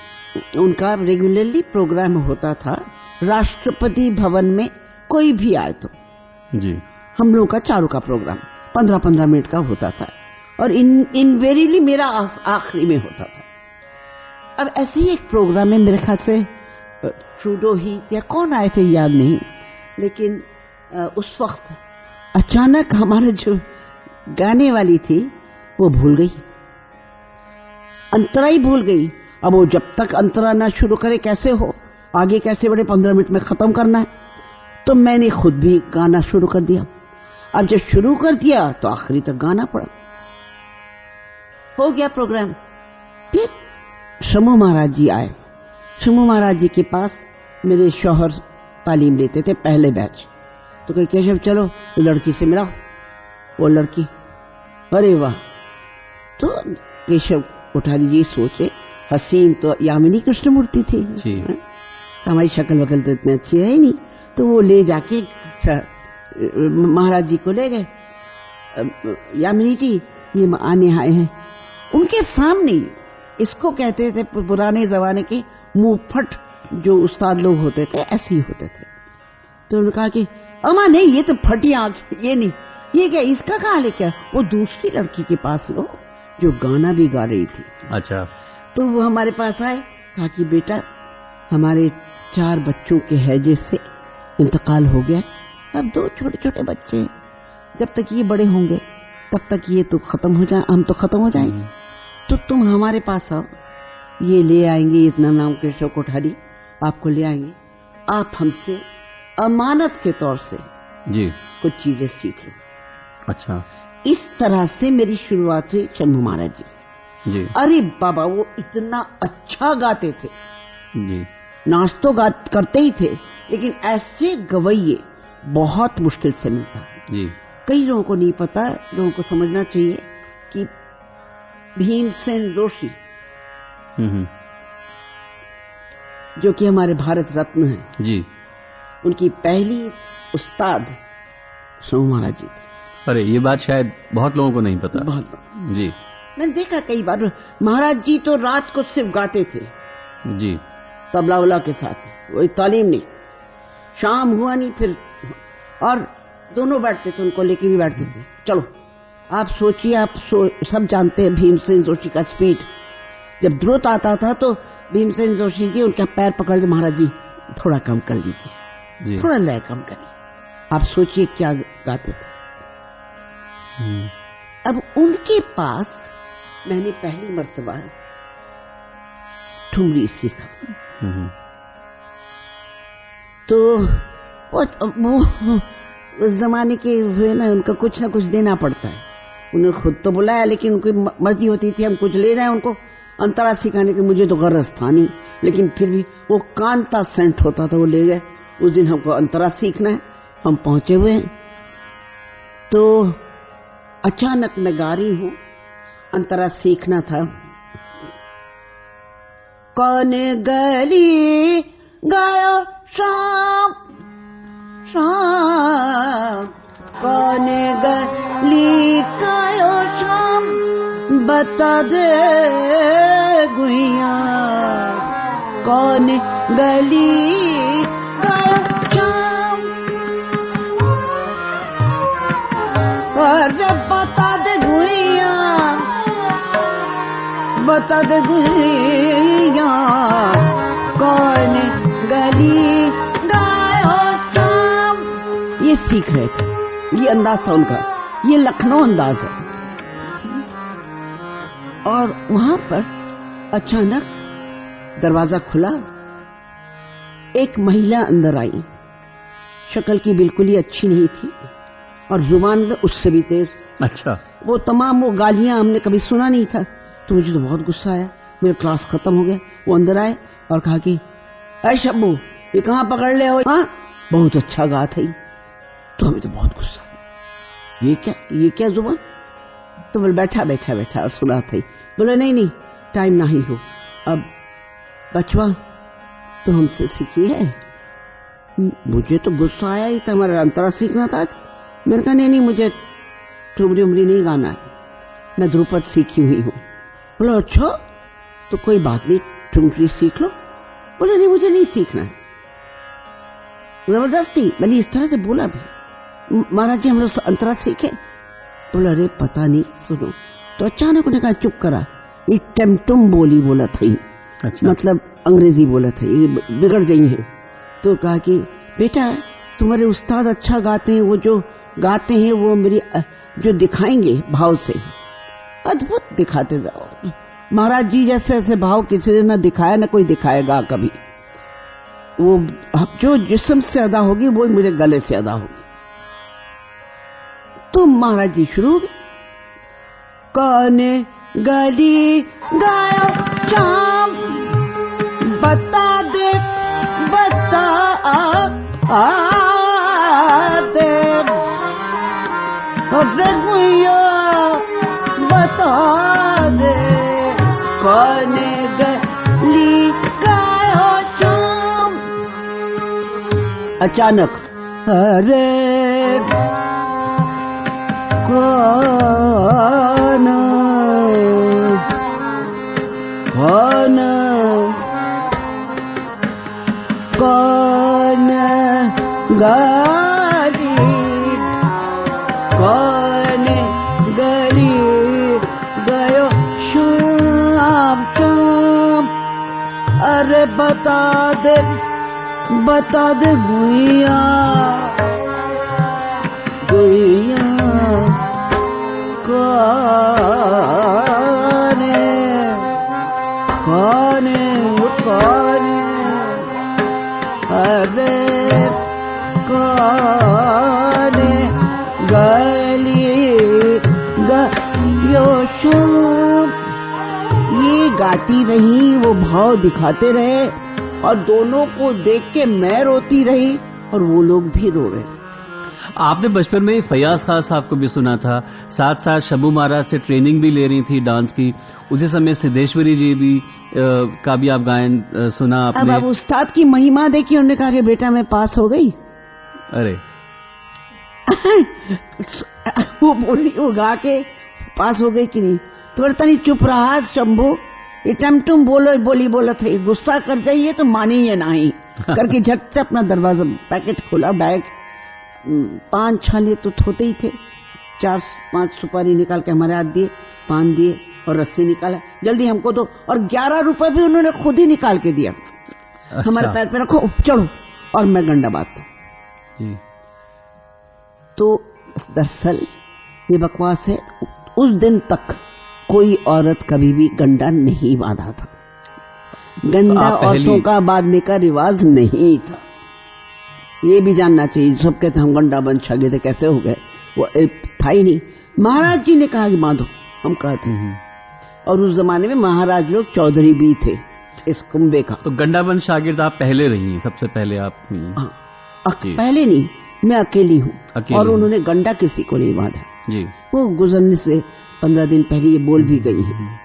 उनका रेगुलरली प्रोग्राम होता था। राष्ट्रपति भवन में कोई भी आए तो जी, हम लोगों का चारों का प्रोग्राम 15-15 मिनट का होता था और इनवेरियबली मेरा आखिरी में होता था। अब ऐसे ही एक प्रोग्राम में मेरे ख्याल से ट्रूडो ही या कौन आए थे याद नहीं, लेकिन उस वक्त अचानक हमारे जो गाने वाली थी वो भूल गई, अंतरा ही भूल गई। अब वो जब तक अंतरा ना शुरू करे कैसे हो, आगे कैसे बढ़े, 15 मिनट में खत्म करना है। तो मैंने खुद भी गाना शुरू कर दिया। अब जब शुरू कर दिया तो आखिरी तक गाना पड़ा। हो गया प्रोग्राम। फिर शमू महाराज जी आए। शमू महाराज जी के पास मेरे शौहर तालीम लेते थे, पहले बैच। तो कहे, केशव चलो लड़की से मिलाओ। वो लड़की, अरे वाह। तो केशव कोठारी जी सोचे, हसीन तो यामिनी कृष्णमूर्ति थी, हमारी शक्ल वकल तो इतनी अच्छी है ही नहीं। तो वो ले जाके महाराज जी को ले गए, यामिनी जी ये आने आए हैं। उनके सामने, इसको कहते थे पुराने जमाने के मुंहफट जो उस्ताद लोग होते थे, ऐसे ही होते थे। तो उन्होंने कहा कि अमा नहीं, ये तो फटी आंख, ये नहीं, ये क्या, इसका कहा ले क्या। वो दूसरी लड़की के पास लो जो गाना भी गा रही थी। अच्छा। तो वो हमारे पास आए, कहा कि बेटा हमारे 4 बच्चों के हैजे से इंतकाल हो गया, अब 2 छोटे छोटे बच्चे हैं, जब तक ये बड़े होंगे तब तक ये तो खत्म हो जाए, हम तो खत्म हो जाएंगे। तो तुम हमारे पास आओ, ये ले आएंगे, इतना नाम केशव कोठारी आपको ले आएंगे, आप हमसे अमानत के तौर से जी कुछ चीजें सीख लो। अच्छा। इस तरह से मेरी शुरुआत हुई शंभू महाराज जी से। जी। अरे बाबा, वो इतना अच्छा गाते थे जी, नाच तो करते ही थे, लेकिन ऐसे गवैये बहुत मुश्किल से मिलता है। जी। कई लोगों को नहीं पता, लोगों को समझना चाहिए कि भीमसेन जोशी जो कि हमारे भारत रत्न हैं जी, उनकी पहली उस्ताद शंभू महाराज जी थे। अरे ये बात शायद बहुत लोगों को नहीं पता। बहुत जी। मैंने देखा कई बार, महाराज जी तो रात को सिर्फ गाते थे जी, तबला उला के साथ, कोई तालीम नहीं, शाम हुआ नहीं फिर, और दोनों बैठते थे, उनको लेके भी बैठते थे। चलो आप सोचिए, आप सब जानते हैं भीमसेन जोशी का स्पीड। जब द्रुत आता था तो भीमसेन जोशी जी उनका पैर पकड़ दे, महाराज जी थोड़ा कम कर लीजिए, थोड़ा लय कम करिए। आप सोचिए क्या गाते थे। अब उनके पास मैंने पहली मर्तबा ठुमरी सीखा। तो वो उस जमाने के हुए ना, उनका कुछ ना कुछ देना पड़ता है। उन्होंने खुद तो बुलाया, लेकिन उनकी मर्जी होती थी हम कुछ ले जाए उनको अंतरा सिखाने की। मुझे तो गरज था नहीं, लेकिन फिर भी वो कांता सेंट होता था, वो ले गए। उस दिन हमको अंतरा सीखना है, हम पहुंचे हुए हैं। तो अचानक मैं गा रही हूं, अंतरा सीखना था। कौन गली गायो शाम शाम, कौन गली गायो शाम, बता दे गुइया, कौन गली गायो शाम, और जब बता दे गुइया, बता दे गुइया, कौन गली गायो शाम। ये सीख रहे थे, ये अंदाज था उनका, ये लखनऊ अंदाज है। और वहां पर अचानक दरवाजा खुला, एक महिला अंदर आई। शक्ल की बिल्कुल ही अच्छी नहीं थी और जुबान में उससे भी तेज। अच्छा। वो तमाम वो गालियां हमने कभी सुना नहीं था, तो मुझे तो बहुत गुस्सा आया। मेरा क्लास खत्म हो गया। वो अंदर आए और कहा कि अरे शब्बू, ये कहाँ पकड़ ले हो? हाँ, बहुत अच्छा गा था। तो हमें तो बहुत गुस्सा, ये क्या जुबान? तो बोले बैठा बैठा बैठा और सुना था। बोले नहीं नहीं, टाइम ना ही हो। अब बचवा तो हमसे सीखी है। मुझे तो गुस्सा आया ही था, हमारा अंतरा सीखना था आज। मैंने कहा नहीं, मुझे ठुमरी उमरी नहीं गाना है, मैं ध्रुपद सीखी हुई हूँ। बोला अच्छा, तो कोई बात नहीं, ठुमरी सीख लो। बोले नहीं, मुझे नहीं सीखना है। जबरदस्ती मैंने इस तरह से बोला भी, महाराज जी हम लोग अंतरा सीखे। बोला अरे पता नहीं, सुनो। तो अचानक उन्हें कहा चुप करा, ये टेम्टुम बोली बोला था। अच्छा। मतलब अंग्रेजी बोला था, ये बिगड़ गई है। तो कहा कि बेटा तुम्हारे उस्ताद अच्छा गाते हैं, वो जो गाते हैं वो मेरी जो दिखाएंगे भाव से, अद्भुत दिखाते जाओ। महाराज जी जैसे ऐसे भाव किसी ने ना दिखाया, ना कोई दिखाएगा कभी। वो जो जिस्म से अदा होगी वो मेरे गले से अदा होगी। तो महाराज जी शुरू हो गए, कौन गली गायो शाम, बता दे बता दे, गुइया बता दे, कौन गली गायो शाम। अचानक अरे कौन कौन कौन गली, कौन गली गयो शाम शाम, अरे बता दे गुइया गुइया, कौन कौन कौन, अरे कौन गली गयो शाम। ये गाती रही, वो भाव दिखाते रहे और दोनों को देख के मैं रोती रही और वो लोग भी रो रहे थे। आपने बचपन में फयाज खान साहब को भी सुना था, साथ साथ शंभू महाराज से ट्रेनिंग भी ले रही थी डांस की। उसी समय सिद्धेश्वरी जी भी का भी आप गायन सुना आपने। अब उस्ताद की महिमा देखी, उन्होंने कहा कि बेटा मैं पास हो गई। अरे वो बोली, वो गा के पास हो गई कि नहीं। तो बोलता नहीं चुप रहा शंभू, ये टमटुम बोला था, गुस्सा कर जाइए तो मानिए नहीं करके झट से अपना दरवाजा पैकेट खोला, बैग 5 छाले तो होते ही थे, 4-5 सुपारी निकाल के हमारे हाथ दिए, पान दिए और रस्सी निकाला, जल्दी हमको दो। और 11 रुपए भी उन्होंने खुद ही निकाल के दिया। अच्छा। हमारे पैर पे रखो, चलो, और मैं गंडा बांधता जी। तो दरअसल ये बकवास है, उस दिन तक कोई औरत कभी भी गंडा नहीं बांधा था। गंडा तो औरतों का बांधने का रिवाज नहीं था, ये भी जानना चाहिए। सब कहते हम गंडा बंद छागे थे, कैसे हो गए, वो था ही नहीं। महाराज जी ने कहा कि बांधो, हम कहते हैं। और उस जमाने में महाराज लोग चौधरी भी थे इस कुंबे का। तो गंडाबंद शागिर्द आप पहले रही हैं, सबसे पहले आप हुई? पहले नहीं, मैं अकेली हूँ। और उन्होंने गंडा किसी को नहीं बांधा जी। वो गुजरने से 15 दिन पहले ये बोल भी गई है।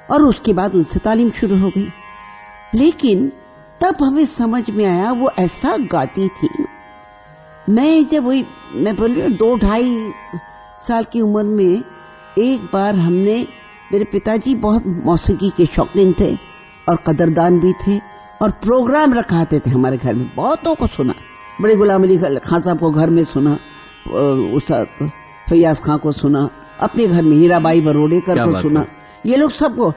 और उसके बाद उनसे तालीम शुरू हो गई। लेकिन तब हमें समझ में आया वो ऐसा गाती थी। मैं बोल रही हूँ 2-2.5 साल की उम्र में एक बार हमने, मेरे पिताजी बहुत मौसीकी के शौकीन थे और कदरदान भी थे और प्रोग्राम रखाते थे हमारे घर में। बहुतों को सुना, बड़े गुलाम अली खान साहब को घर में सुना, उस्ताद फैयाज खां को सुना, अपने घर में हीराबाई बरोडेकर को सुना। ये लोग सबको,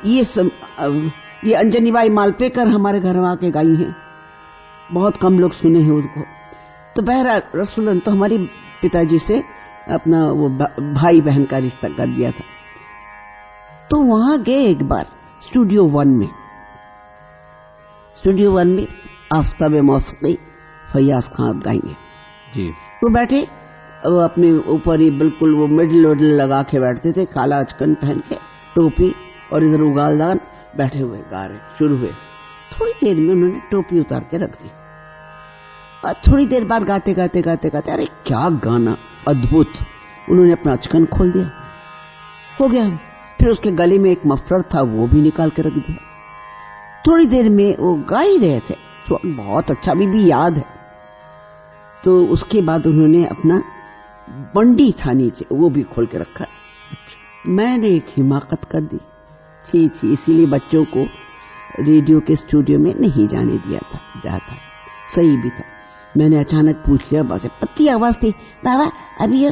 ये अंजनी बाई मालपेकर हमारे घर में आके गाई हैं, बहुत कम लोग सुने हैं उनको। तो बहरहाल रसूलन तो हमारे पिताजी से अपना वो भाई बहन का रिश्ता कर दिया था। तो वहां गए एक बार स्टूडियो 1 में आफ्ताब मौसीकी फैयाज खां आप गाएंगे जी। वो बैठे, वो अपने ऊपर ही बिल्कुल वो मिडल लगा के बैठते थे, काला अचकन पहन के, टोपी और इधर उगालदान, बैठे हुए गा रहे शुरू हुए। थोड़ी देर में उन्होंने टोपी उतार के रख दी और थोड़ी देर बाद गाते गाते अरे क्या गाना अद्भुत, उन्होंने अपना अचकन खोल दिया, हो गया। फिर उसके गले में एक मफलर था, वो भी निकाल के रख दिया। थोड़ी देर में वो गा ही रहे थे, तो बहुत अच्छा भी याद है। तो उसके बाद उन्होंने अपना बंडी था नीचे, वो भी खोल के रखा। मैंने एक हिमाकत कर दी, छी, इसीलिए बच्चों को रेडियो के स्टूडियो में नहीं जाने दिया था, जाता सही भी था। मैंने अचानक पूछ लिया, बस पतली आवाज थी, बाबा अभी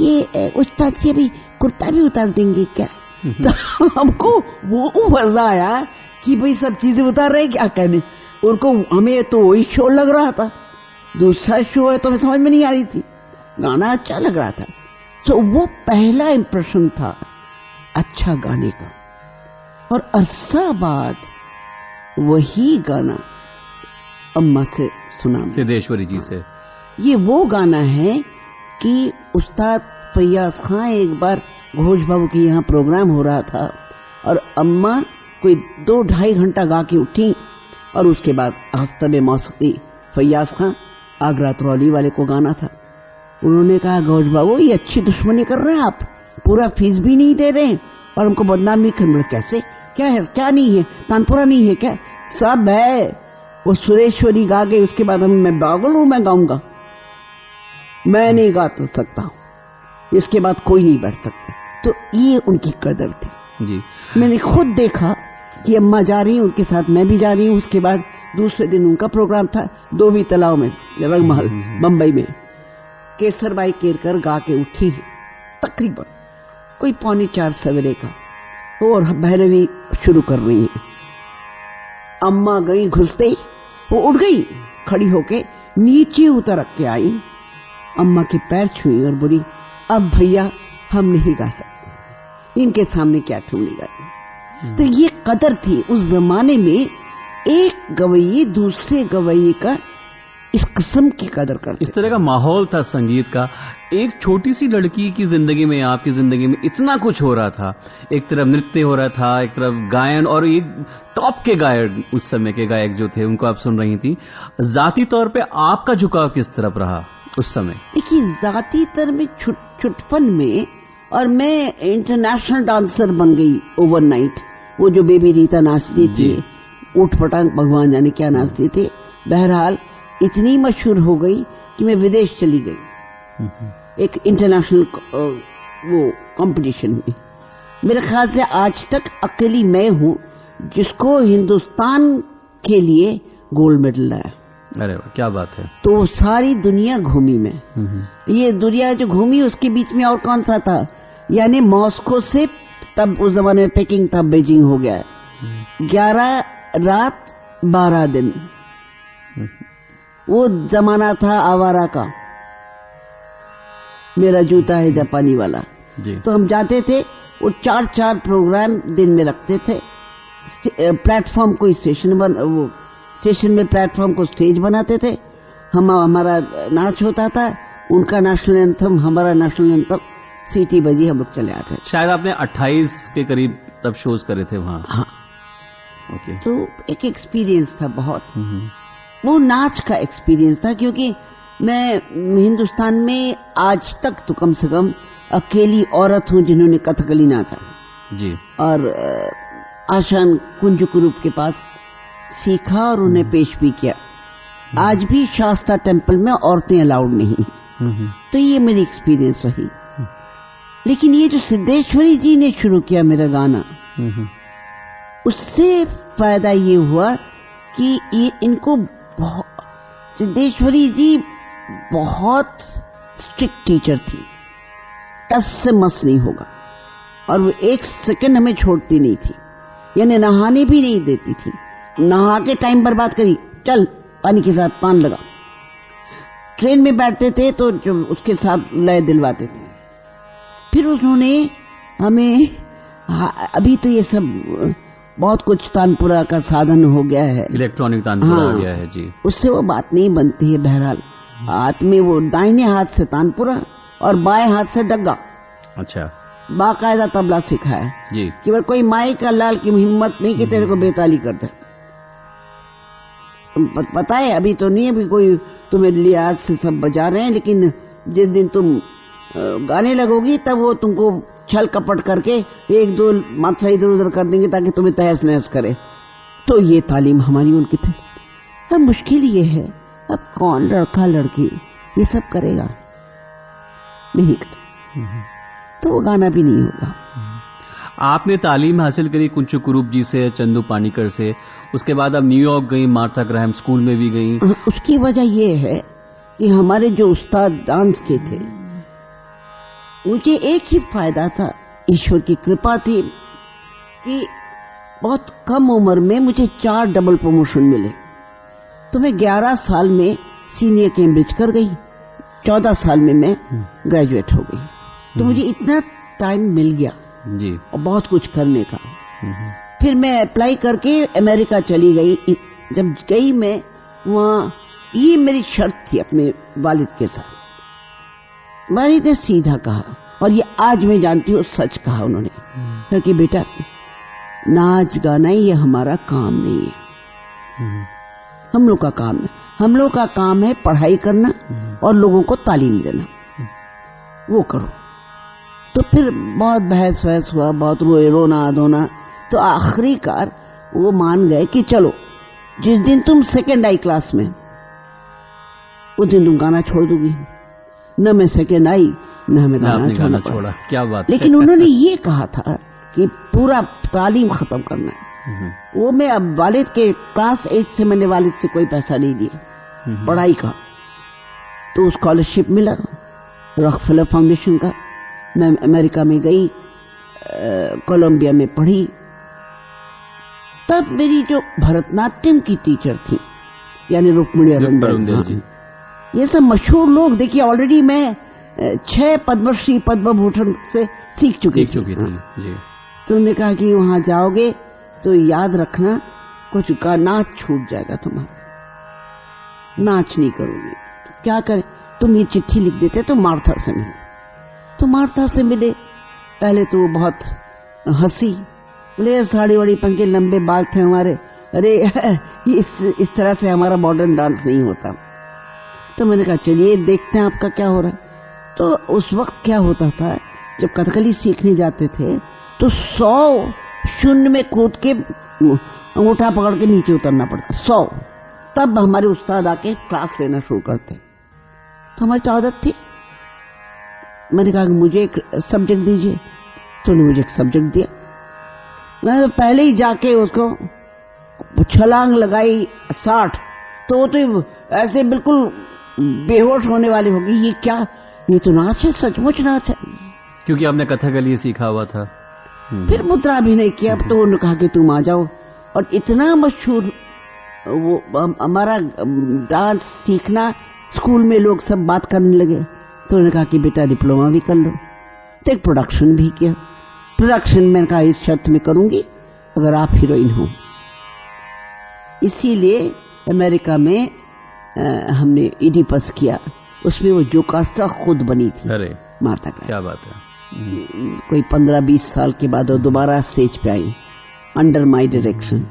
ये उस्ताद से अभी कुर्ता भी उतार देंगे क्या? तो हमको वो मजा आया कि भाई सब चीजें उतार रहे क्या कहने उनको। हमें तो वही शो लग रहा था, दूसरा शो है तो हमें समझ में नहीं आ रही थी, गाना अच्छा लग रहा था। तो वो पहला इंप्रेशन था अच्छा गाने का। और अरसा बाद वही गाना अम्मा से सुना, सिद्धेश्वरी जी से। ये वो गाना है कि उस्ताद फैयाज खां एक बार घोष बाबू के यहाँ प्रोग्राम हो रहा था और अम्मा कोई 2-2.5 घंटा गा के उठी और उसके बाद आफ्ताब मौसीकी फैयाज खां आगरा ट्रॉली वाले को गाना था। उन्होंने कहा, घोष बाबू ये अच्छी दुश्मनी कर रहे हैं आप, पूरा फीस भी नहीं दे रहे हैं और हमको बदनामी कर रहे। कैसे, क्या है, क्या नहीं है, तानपुरा नहीं है क्या? सब है। वो सुरेश्वरी गा गई, उसके बाद मैं पागल हूं, मैं गाऊंगा, मैं नहीं गा सकता, इसके बाद कोई नहीं बैठ सकता। तो ये उनकी कदर थी जी। मैंने खुद देखा कि अम्मा जा रही हैं, उनके साथ मैं भी जा रही हूं। उसके बाद दूसरे दिन उनका प्रोग्राम था धोबी तालाब में, रंगमहल बंबई में। केसरबाई केरकर गा के उठी है, तकरीबन कोई 3:45 सवेरे का, और भैरवी शुरू कर रही है। अम्मा गई, घुसते ही वो उठ गई, खड़ी होके नीचे उतर के आई, अम्मा के पैर छुई और बोली, अब भैया हम नहीं गा सकते, इनके सामने क्या ठूंगी गाती। तो ये कदर थी उस जमाने में, एक गवैये दूसरे गवैये का इस किस्म की कदर करते। इस तरह का माहौल था संगीत का। एक छोटी सी लड़की की जिंदगी में, आपकी जिंदगी में इतना कुछ हो रहा था, एक तरफ नृत्य हो रहा था, एक तरफ गायन, और एक टॉप के गायक, उस समय के गायक जो थे उनको आप सुन रही थी। जाती तौर पे आपका झुकाव किस तरफ रहा उस समय? देखिए, जाती तौर में छुटपन में, और मैं इंटरनेशनल डांसर बन गई ओवरनाइट। वो जो बेबी रीता नाचती थी, ऊट पटांग भगवान जाने क्या नाचती थी, बहरहाल इतनी मशहूर हो गई कि मैं विदेश चली गई एक इंटरनेशनल वो कंपटीशन में। मेरे ख्याल से आज तक अकेली मैं हूं जिसको हिंदुस्तान के लिए गोल्ड मेडल लाया। अरे वाह, क्या बात है। तो सारी दुनिया घूमी मैं। ये दुनिया जो घूमी उसके बीच में और कौन सा था, यानी मॉस्को से, तब उस जमाने में पेकिंग था, बीजिंग हो गया, 11 रात 12 दिन। वो जमाना था आवारा का, मेरा जूता है जापानी वाला जी। तो हम जाते थे, वो 4-4 प्रोग्राम दिन में रखते थे। प्लेटफॉर्म को स्टेशन वो स्टेशन में प्लेटफॉर्म को स्टेज बनाते थे, हमारा नाच होता था, उनका नेशनल एंथम, हमारा नेशनल एंथम, सीटी बजी, हम लोग चले आते थे। शायद आपने 28 के करीब तब शोज करे थे वहां? हाँ। ओके। तो एक एक्सपीरियंस था बहुत, वो नाच का एक्सपीरियंस था, क्योंकि मैं हिंदुस्तान में आज तक तो कम से कम अकेली औरत हूं जिन्होंने कथकली नाचा जी। और आशान कुंज ग्रुप के पास सीखा और उन्हें पेश भी किया। आज भी शास्ता टेम्पल में औरतें अलाउड नहीं, तो ये मेरी एक्सपीरियंस रही। लेकिन ये जो सिद्धेश्वरी जी ने शुरू किया मेरा गाना, उससे फायदा ये हुआ कि ये इनको सिद्धेश्वरी जी बहुत स्ट्रिक्ट टीचर थी, टस से मस नहीं होगा, और वो एक सेकंड हमें छोड़ती नहीं थी, यानी नहाने भी नहीं देती थी। नहा के टाइम बर्बाद करी, चल पानी के साथ पान लगा। ट्रेन में बैठते थे तो जो उसके साथ लय दिलवाते थे। फिर उन्होंने हमें, अभी तो ये सब बहुत कुछ तानपुरा का साधन हो गया है, इलेक्ट्रॉनिक तानपुरा हो गया है जी, उससे वो बात नहीं बनती है। बहरहाल हाथ में वो दाहिने हाथ से तानपुरा और बाएं हाथ से डग्गा, अच्छा, बाकायदा तबला सिखाया जी, केवल कोई माई का लाल की हिम्मत नहीं कि तेरे को बेताली कर दे। पता है अभी तो नहीं, अभी कोई तुम्हें लिहाज से सब बजा रहे हैं, लेकिन जिस दिन तुम गाने लगोगी तब वो तुमको छल कपट करके एक दो मात्रा इधर उधर कर देंगे ताकि तुम्हें तहस नहस करे। तो ये तालीम हमारी उनकी थी। अब मुश्किल ये है, अब कौन लड़का लड़की ये सब करेगा, नहीं कर, तो वो गाना भी नहीं होगा। आपने तालीम हासिल करी कुंचू कुरूप जी से, चंदू पानीकर से, उसके बाद आप न्यूयॉर्क गई, मार्था ग्राहम स्कूल में भी गई। उसकी वजह ये है कि हमारे जो उस्ताद डांस के थे, मुझे एक ही फायदा था, ईश्वर की कृपा थी कि बहुत कम उम्र में मुझे 4 डबल प्रमोशन मिले। तो मैं 11 साल में सीनियर कैम्ब्रिज कर गई, 14 साल में मैं ग्रेजुएट हो गई। तो मुझे इतना टाइम मिल गया जी, और बहुत कुछ करने का। फिर मैं अप्लाई करके अमेरिका चली गई। जब गई मैं वहां, ये मेरी शर्त थी अपने वालिद के साथ। वालिद ने सीधा कहा, और ये आज मैं जानती हूँ सच कहा उन्होंने, क्योंकि बेटा नाच गाना ये हमारा काम नहीं है, हम लोग का काम है, हम लोग का काम है पढ़ाई करना और लोगों को तालीम देना, वो करो। तो फिर बहुत बहस वहस हुआ, बहुत रोना धोना, तो आखिरीकार वो मान गए कि चलो जिस दिन तुम सेकेंड आई क्लास में, उस दिन तुम गाना छोड़ दोगी। न मैं सेकेंड आई, न हमें गाना छोड़ा। क्या बात। लेकिन उन्होंने ये कहा था कि पूरा तालीम खत्म करना है। वो मैं अब वालिद के क्लास 8 से मैंने वालिद से कोई पैसा नहीं दिया पढ़ाई का। तो स्कॉलरशिप मिला रॉकफेलर फाउंडेशन का। मैं अमेरिका में गई, कोलंबिया में पढ़ी। तब मेरी जो भरतनाट्यम की टीचर थी, यानी रुक्मिणी अरुंधति, ये सब मशहूर लोग, देखिए ऑलरेडी मैं 6 पद्मश्री पद्म भूषण से सीख चुकी थी जी। तो उन्होंने कहा कि वहां जाओगे तो याद रखना कुछ का नाच छूट जाएगा तुम्हारा, नाच नहीं करोगे। क्या करें, तुम ये चिट्ठी लिख देते तो मार्था से मिले। तो मार्था से मिले, पहले तो वो बहुत हंसी, बोले साड़ी वाड़ी पहन के लंबे बाल थे हमारे, अरे इस तरह से हमारा मॉडर्न डांस नहीं होता। तो मैंने कहा चलिए देखते हैं आपका क्या हो रहा है। तो उस वक्त क्या होता था, जब कथकली सीखने जाते थे तो 100 शून्य में कूद के अंगूठा पकड़ के नीचे उतरना पड़ता, 100। तब हमारे उस्ताद आके क्लास लेना शुरू करते। तो हमारी तो आदत थी। मैंने कहा कि मुझे एक सब्जेक्ट दीजिए, तो उन्होंने मुझे एक सब्जेक्ट दिया। मैं पहले ही जाके उसको छलांग लगाई 60, तो वो तो ऐसे बिल्कुल बेहोश होने वाली होगी, ये क्या, ये तो नाच है, सचमुच नाच है, क्योंकि आपने कथकली सीखा हुआ था। फिर मुद्रा भी नहीं किया। तो उन्होंने कहा कि तुम आ जाओ। और इतना मशहूर वो हमारा डांस सीखना, स्कूल में लोग सब बात करने लगे। तो उन्होंने कहा कि बेटा डिप्लोमा भी कर लो। तो एक प्रोडक्शन भी किया। प्रोडक्शन मैंने कहा इस शर्त में करूंगी अगर आप हीरोइन हो। इसीलिए अमेरिका में हमने इडिपस किया, उसमें वो जोकास्टा खुद बनी थी। अरे मार्था का, क्या बात है। कोई 15-20 साल के बाद वो दोबारा स्टेज पे आई, अंडर माय डायरेक्शन।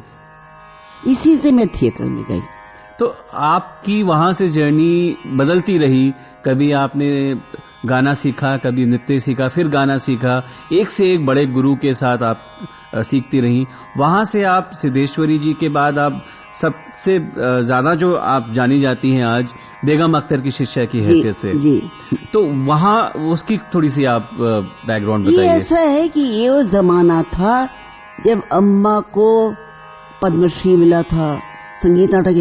इसी से मैं थिएटर में गई। तो आपकी वहां से जर्नी बदलती रही, कभी आपने गाना सीखा, कभी नृत्य सीखा, फिर गाना सीखा, एक से एक बड़े गुरु के साथ आप सीखती रही। वहां से आप सिद्धेश्वरी जी के बाद आप सबसे ज्यादा जो आप जानी जाती हैं आज बेगम अख्तर की शिष्या की हैसियत से। जी। तो वहाँ उसकी थोड़ी सी आप बैकग्राउंड ये बताइए। ऐसा है कि ये वो जमाना था जब अम्मा को पद्मश्री मिला था, संगीत नाटक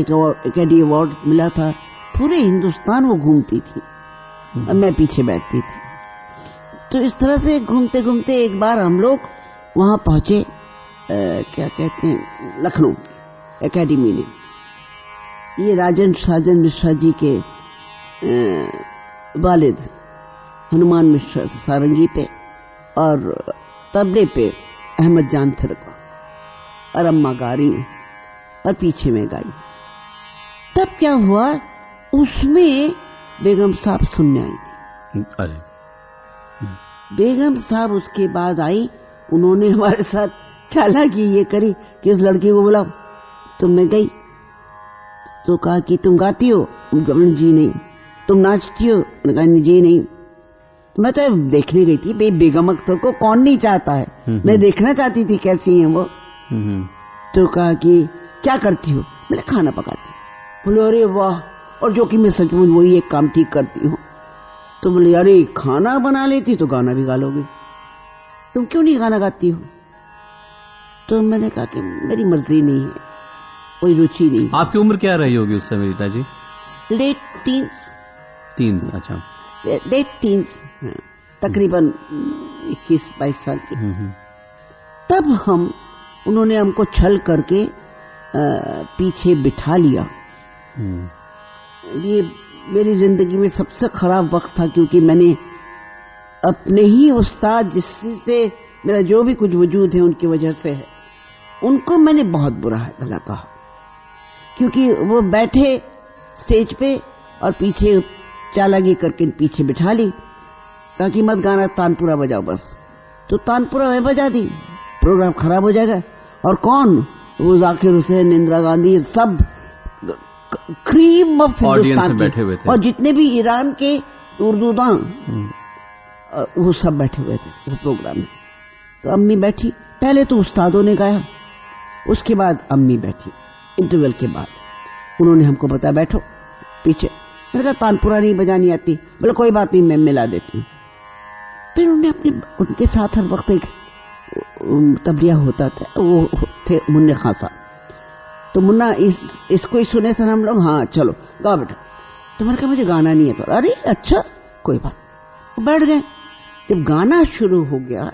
अकेडमी अवार्ड मिला था, पूरे हिंदुस्तान वो घूमती थी और मैं पीछे बैठती थी। तो इस तरह से घूमते घूमते एक बार हम लोग वहां पहुंचे, क्या कहते हैं, लखनऊ एकेडमी में। ये राजन साजन मिश्रा जी के वालिद हनुमान मिश्रा सारंगी पे और तबले पे अहमद जान थिरका और अम्मा गा रही और पीछे में गाई। तब क्या हुआ, उसमें बेगम साहब सुनने आई थी। अरे बेगम साहब उसके बाद आई, उन्होंने हमारे साथ चालाकी ये करी कि इस लड़की को बुलाओ। तो मैं गई तो कहा कि तुम गाती हो? जी नहीं। तुम नाचती हो? कहा जी नहीं। मैं तो देखने गई थी, भाई बेगम अख्तर को कौन नहीं चाहता है, मैं देखना चाहती थी कैसी है वो। तो कहा कि क्या करती हो? मैंने खाना पकाती। बोले अरे वाह, और जो कि मैं सचमुच वही एक काम ठीक करती हूँ। तो बोले अरे खाना बना लेती तो गाना भी गा लोगे, तुम क्यों नहीं गाना गाती हो? तो मैंने कहा कि मेरी मर्जी नहीं है, कोई रुचि नहीं। आपकी उम्र क्या रही होगी उस समय रीता जी? Late teens. अच्छा, लेट टीन्स, तकरीबन 21-22 साल की। तब उन्होंने हमको छल करके पीछे बिठा लिया। ये मेरी जिंदगी में सबसे खराब वक्त था, क्योंकि मैंने अपने ही उस्ताद, जिससे मेरा जो भी कुछ वजूद है उनकी वजह से है, उनको मैंने बहुत बुरा भला कहा। क्योंकि वो बैठे स्टेज पे और पीछे चालाकी करके पीछे बिठा ली, ताकि मत गाना, तानपुरा बजाओ बस। तो तानपुरा मैं बजा दी, प्रोग्राम खराब हो जाएगा। और कौन? वो जाकिर हुसैन, इंदिरा गांधी, सब क्रीम ऑफ हिंदुस्तान बैठे हुए थे, और जितने भी ईरान के उर्दूदां वो सब बैठे हुए थे वो प्रोग्राम में। तो अम्मी बैठी, पहले तो उस्तादों ने गाया, उसके बाद अम्मी बैठी। इंटरवल के बाद उन्होंने हमको बताया बैठो पीछे। मैंने कहा तानपुरा नहीं बजानी आती। बोले कोई बात नहीं, मैं मिला देती हूँ। फिर उनके साथ हर वक्त एक तबलिया होता था, वो थे मुन्ने खां साहब। तो मुन्ना इसको ही सुने थे हम लोग, हाँ चलो गा बेटा। तो मैंने कहा मुझे गाना नहीं है। तो अरे अच्छा कोई बात, वो बैठ गए। जब गाना शुरू हो गया,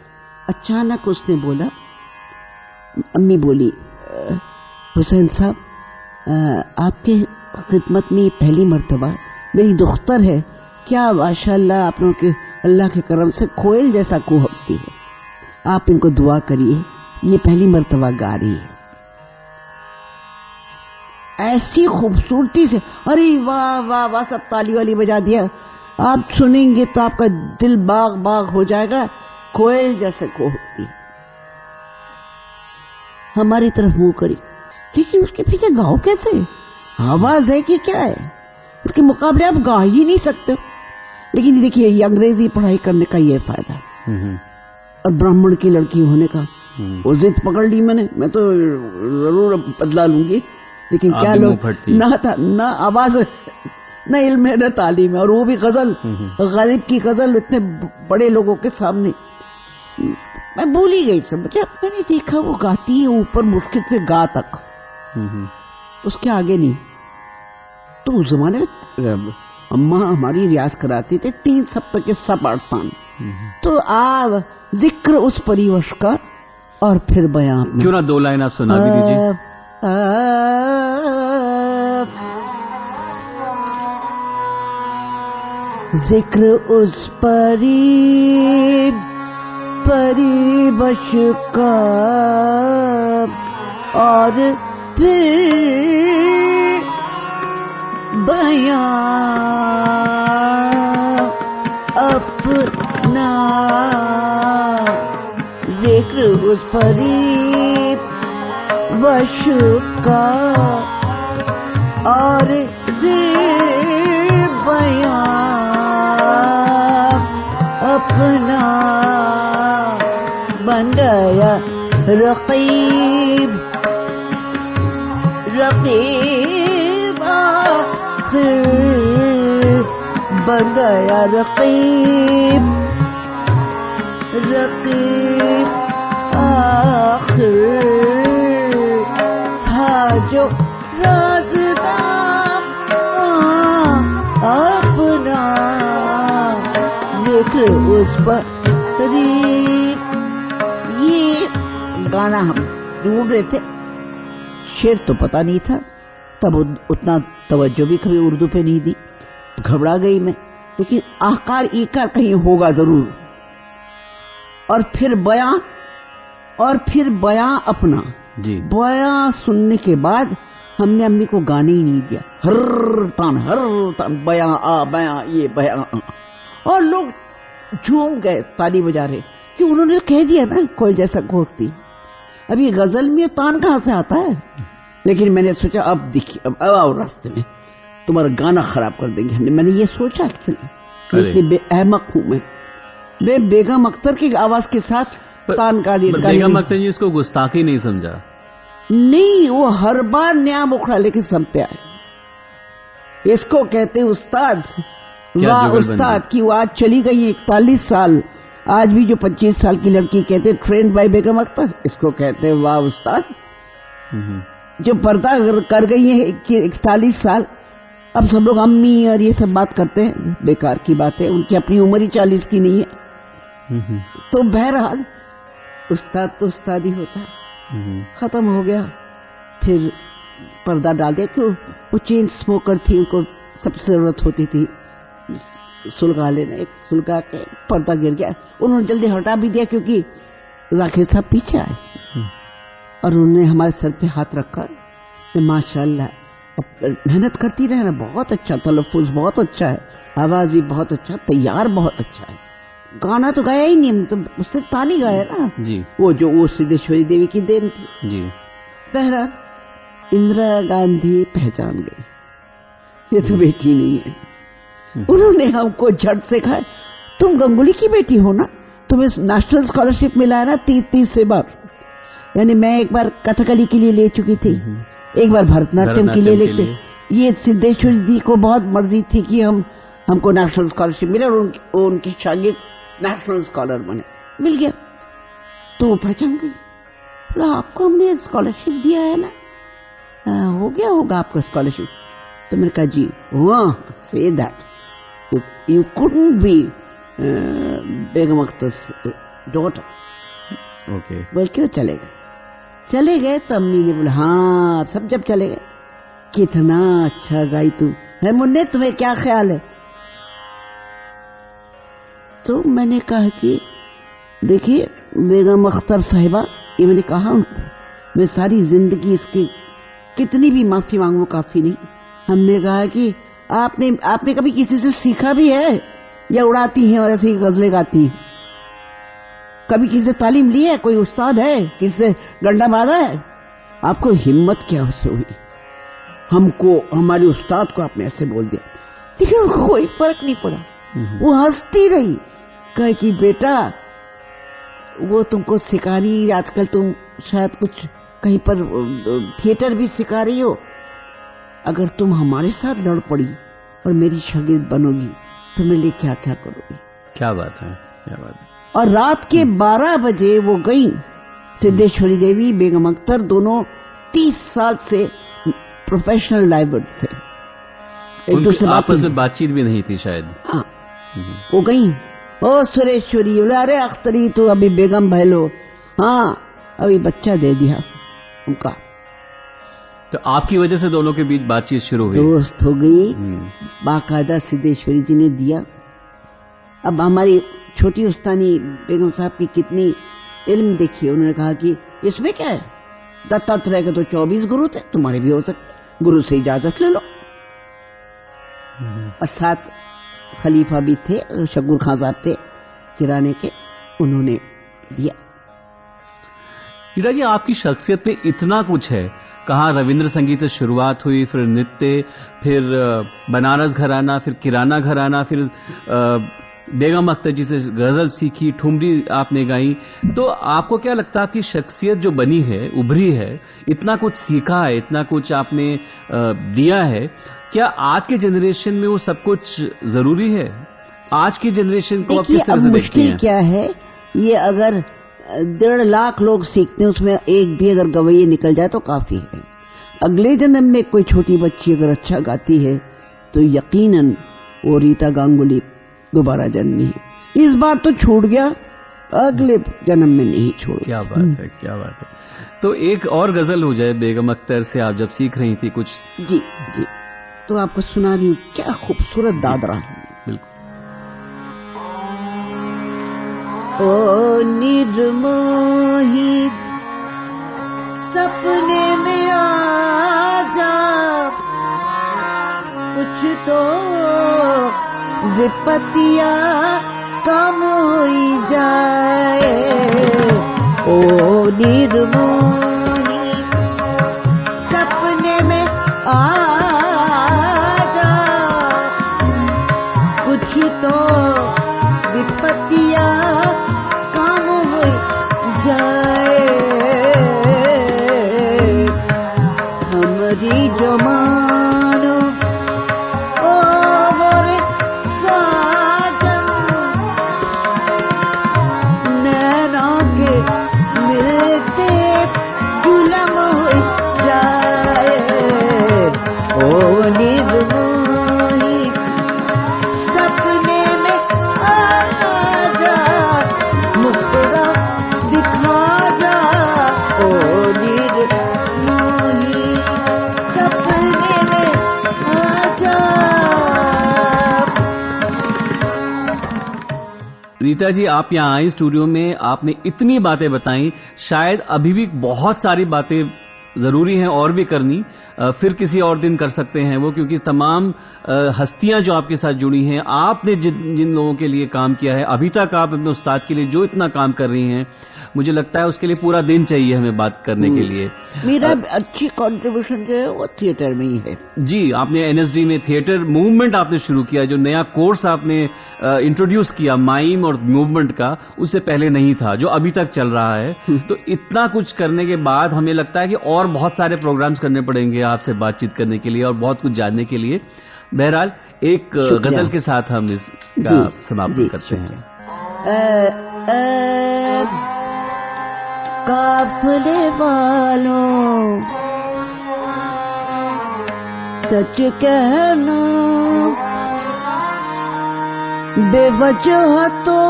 अचानक उसने बोला, अम्मी बोली, हुसैन साहब आपके खिदमत में पहली मर्तबा मेरी दुख्तर है, क्या माशाअल्लाह आप लोगों के अल्लाह के करम से कोयल जैसा कुहकती है, आप इनको दुआ करिए, ये पहली मर्तबा गा रही है। ऐसी खूबसूरती से, अरे वाह वाह वाह, सब ताली वाली बजा दिया। आप सुनेंगे तो आपका दिल बाग बाग हो जाएगा, कोयल जैसे कुहकती है। हमारी तरफ मुंह करी, लेकिन उसके पीछे गाओ कैसे? आवाज है कि क्या है? उसके मुकाबले आप गा ही नहीं सकते। लेकिन देखिए, ये अंग्रेजी पढ़ाई करने का ये फायदा, और ब्राह्मण की लड़की होने का। वो जिद पकड़ ली मैंने, मैं तो जरूर बदला लूंगी, लेकिन क्या लोग ना आवाज, न इल्म है, न तालीम है, और वो भी गजल, गरीब की गजल, इतने बड़े लोगों के सामने। मैं भूल ही गई सब। मैंने देखा वो गाती है ऊपर मुश्किल से गा तक, उसके आगे नहीं। तो उस जमाने में अम्मा हमारी रियाज कराती थे 3 सप्ताह के सब अर्थान। तो आप जिक्र उस परिवश का और फिर बयां, क्यों ना 2 लाइन आप सुना भी दीजिए। जिक्र उस परिवश का और फिर बयां अपना। जिक्र उस परिवश का और फिर बयां अपना बन गया रकीब रकीब आखिर बन गया रकीब, रकीब आखिर था जो राज़दार अपना जिक्र उस पर करीब। ये गाना हम ढूंढ रहे थे, शेर तो पता नहीं था, तब उतना तवज्जो भी कभी उर्दू पे नहीं दी, घबरा गई मैं, लेकिन आकार ईकार कहीं होगा जरूर। और फिर बयां अपना जी। बयां सुनने के बाद हमने अम्मी को गाने ही नहीं दिया, हर तान बयां आ बयां ये बयां आ। और लोग झूम गए ताली बजा रहे कि उन्होंने कह दिया ना कोई जैसा घोटती। अब ये गजल में तान कहां से आता है? लेकिन मैंने सोचा अब देखिए, अब आओ रास्ते में तुम्हारा गाना खराब कर देंगे। मैंने ये सोचा एक्चुअली कि अहमक हूं मैं बेगम अख्तर की आवाज के साथ तान का बेगम अख्तर जी इसको गुस्ताखी नहीं समझा? नहीं, वो हर बार नया मुखड़ा लेके समते आए। इसको कहते उस्ताद, वाह उस्ताद की वो आज चली गई 41 साल, आज भी जो 25 साल की लड़की कहते ट्रेंड बाय बेगम अख्तर, इसको कहते वाह उस्ताद। जो पर्दा कर गई है 41 साल, अब सब लोग अम्मी और ये सब बात करते हैं, बेकार की बात है, उनकी अपनी उम्र ही 40 की नहीं है। तो बहरहाल उस्ताद तो उस्ताद ही होता है। खत्म हो गया, फिर पर्दा डाल दिया, क्यों वो चेन स्मोकर थी, उनको सबसे जरूरत होती थी सुलगा लेना, एक सुलगा के पर्दा गिर गया, उन्होंने जल्दी हटा भी दिया क्योंकि जाकिर साहब पीछे आए और उन्होंने हमारे सर पे हाथ रखकर माशाल्लाह मेहनत करती रहना, बहुत अच्छा तलफ़ुज़ बहुत अच्छा है, आवाज भी बहुत अच्छा, तैयार बहुत अच्छा है। गाना तो गाया ही नहीं हमने, तो उससे ताली गाया ना जी, वो सिद्धेश्वरी देवी की देन थी जी। बहरहाल इंदिरा गांधी पहचान गई ये तो बेटी नहीं है। उन्होंने हमको झट से कहा तुम गंगुली की बेटी हो ना, तुम्हें नेशनल स्कॉलरशिप मिला है ना 30 बार। यानी मैं एक बार कथकली के लिए ले चुकी थी, एक बार भरतनाट्यम के लिए लेते। ये सिद्धेश्वरी जी को बहुत मर्जी थी कि हमको नेशनल स्कॉलरशिप मिले और उनके शागिर्द नेशनल स्कॉलर बने, मिल गया। तो वो पहचान गई, बोला आपको हमने स्कॉलरशिप दिया है ना, हो गया होगा आपका स्कॉलरशिप। तो मैंने कहा जी वाह, say that you couldn't be Begum Akhtar's daughter. Okay, बोल के चले गए। तो अम्मी ने बोला हाँ, सब जब चले गए, कितना अच्छा गाई तू है मुन्ने, तुम्हें क्या ख्याल है? तो मैंने कहा कि देखिए बेगम अख्तर साहिबा, ये मैंने कहा उनको, मैं सारी जिंदगी इसकी कितनी भी माफी मांगू काफी नहीं। हमने कहा कि आपने कभी किसी से सीखा भी है या उड़ाती हैं और ऐसी गजलें गाती हैं? कभी किसी से तालीम ली है? कोई उस्ताद है? किसी से डंडा मारा है? आपको हिम्मत क्या उससे हुई? हमको, हमारे उस्ताद को आपने ऐसे बोल दिया। लेकिन उनको कोई फर्क नहीं पड़ा, वो हंसती रही, कहे कि बेटा वो तुमको सिखा रही, आजकल तुम शायद कुछ कहीं पर थिएटर भी सिखा रही हो, अगर तुम हमारे साथ लड़ पड़ी और मेरी शागिर्द बनोगी तो मेरे लिए क्या क्या करोगी? क्या बात है, क्या बात है। और रात के 12 बजे वो गई सिद्धेश्वरी देवी, बेगम अख्तर, दोनों 30 साल से प्रोफेशनल लाइवर थे, एक दूसरे आपस में बातचीत भी नहीं थी शायद। हाँ, वो गई, ओ सुरेश्वरी, बोले अरे अख्तरी तो अभी बेगम बहलो, हाँ अभी बच्चा दे दिया उनका। तो आपकी वजह से दोनों के बीच बातचीत शुरू हुई, दोस्त हो गई, बाकायदा सिद्धेश्वरी जी ने दिया। अब हमारी छोटी उस्तानी बेगम साहब की कितनी इल्म देखिए, उन्होंने कहा कि इसमें क्या है, दत्तात्रेय के तो 24 गुरु थे, तुम्हारे भी हो सकते, गुरु से इजाजत ले लो। और साथ खलीफा भी थे, शगुर खां साहब थे किराने के, उन्होंने दिया। हीरा जी, आपकी शख्सियत में इतना कुछ है, कहाँ रविंद्र संगीत से शुरुआत हुई, फिर नृत्य, फिर बनारस घराना, फिर किराना घराना, फिर बेगम अख्तर जी से गजल सीखी, ठुमरी आपने गाई, तो आपको क्या लगता है कि शख्सियत जो बनी है, उभरी है, इतना कुछ सीखा है, इतना कुछ आपने दिया है, क्या आज के जनरेशन में वो सब कुछ जरूरी है? आज की जनरेशन को आप किस तरह से देखते हैं? मुश्किल क्या है, ये अगर 1.5 लाख लोग सीखते हैं, उसमें एक भी अगर गवैया निकल जाए तो काफी है। अगले जन्म में कोई छोटी बच्ची अगर अच्छा गाती है तो यकीनन वो रीता गांगुली दोबारा जन्मी है। इस बार तो छूट गया, अगले जन्म में नहीं छोड़। क्या बात है, क्या बात है। तो एक और गजल हो जाए बेगम अख्तर से, आप जब सीख रही थी कुछ। जी जी, तो आपको सुना रही हूँ, क्या खूबसूरत दादरा। बिल्कुल। ओ निर्मोही सपने में आ जा, कुछ तो विपत्तियां कम हो जाए। ओ निर्मोही सपने में आ जा, कुछ तो विपत्तियां कम हो जाए। हमारी जो मानो ओ मोरे साजन, नैना के मिलते जुलम हो जाए। ओ निर्मोही सपने में आ जा, मुखड़ा दिखा जा। ओ निर्मोही सपने में आ जा। रीता जी, आप यहाँ आई स्टूडियो में, आपने इतनी बातें बताई, शायद अभी भी बहुत सारी बातें जरूरी हैं और भी करनी, फिर किसी और दिन कर सकते हैं वो, क्योंकि तमाम हस्तियां जो आपके साथ जुड़ी हैं, आपने जिन लोगों के लिए काम किया है, अभी तक आप अपने उस्ताद के लिए जो इतना काम कर रही हैं, मुझे लगता है उसके लिए पूरा दिन चाहिए हमें बात करने के लिए। मेरा अच्छी कंट्रीब्यूशन जो है वो थिएटर में ही है। जी, आपने एनएसडी में थिएटर मूवमेंट आपने शुरू किया, जो नया कोर्स आपने इंट्रोड्यूस किया माइम और मूवमेंट का, उससे पहले नहीं था, जो अभी तक चल रहा है। तो इतना कुछ करने के बाद हमें लगता है कि और बहुत सारे प्रोग्राम्स करने पड़ेंगे आपसे बातचीत करने के लिए और बहुत कुछ जानने के लिए। बहरहाल, एक गजल के साथ हम इसका समापन करते हैं। काफले वालों सच कहना, बेवजह तो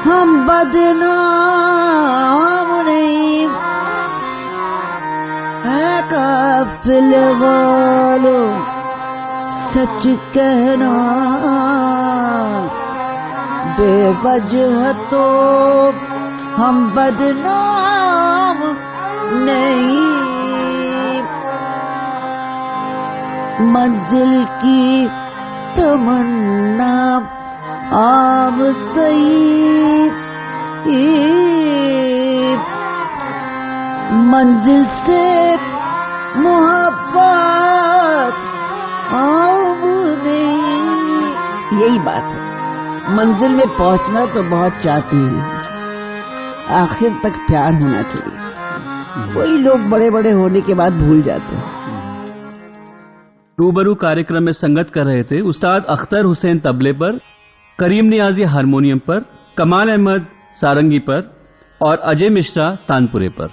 हम बदनाम नहीं है। काफले वालों सच कहना, बेवजह तो हम बदनाम नहीं। मंजिल की तमन्ना आम सही, मंजिल से मोहब्बत आम नहीं। यही बात है, मंजिल में पहुंचना तो बहुत चाहते हैं, आखिर तक प्यार होना चाहिए। वही लोग बड़े बड़े होने के बाद भूल जाते हैं। रूबरू कार्यक्रम में संगत कर रहे थे उस्ताद अख्तर हुसैन तबले पर, करीम नियाजी हारमोनियम पर, कमाल अहमद सारंगी पर और अजय मिश्रा तानपुरे पर।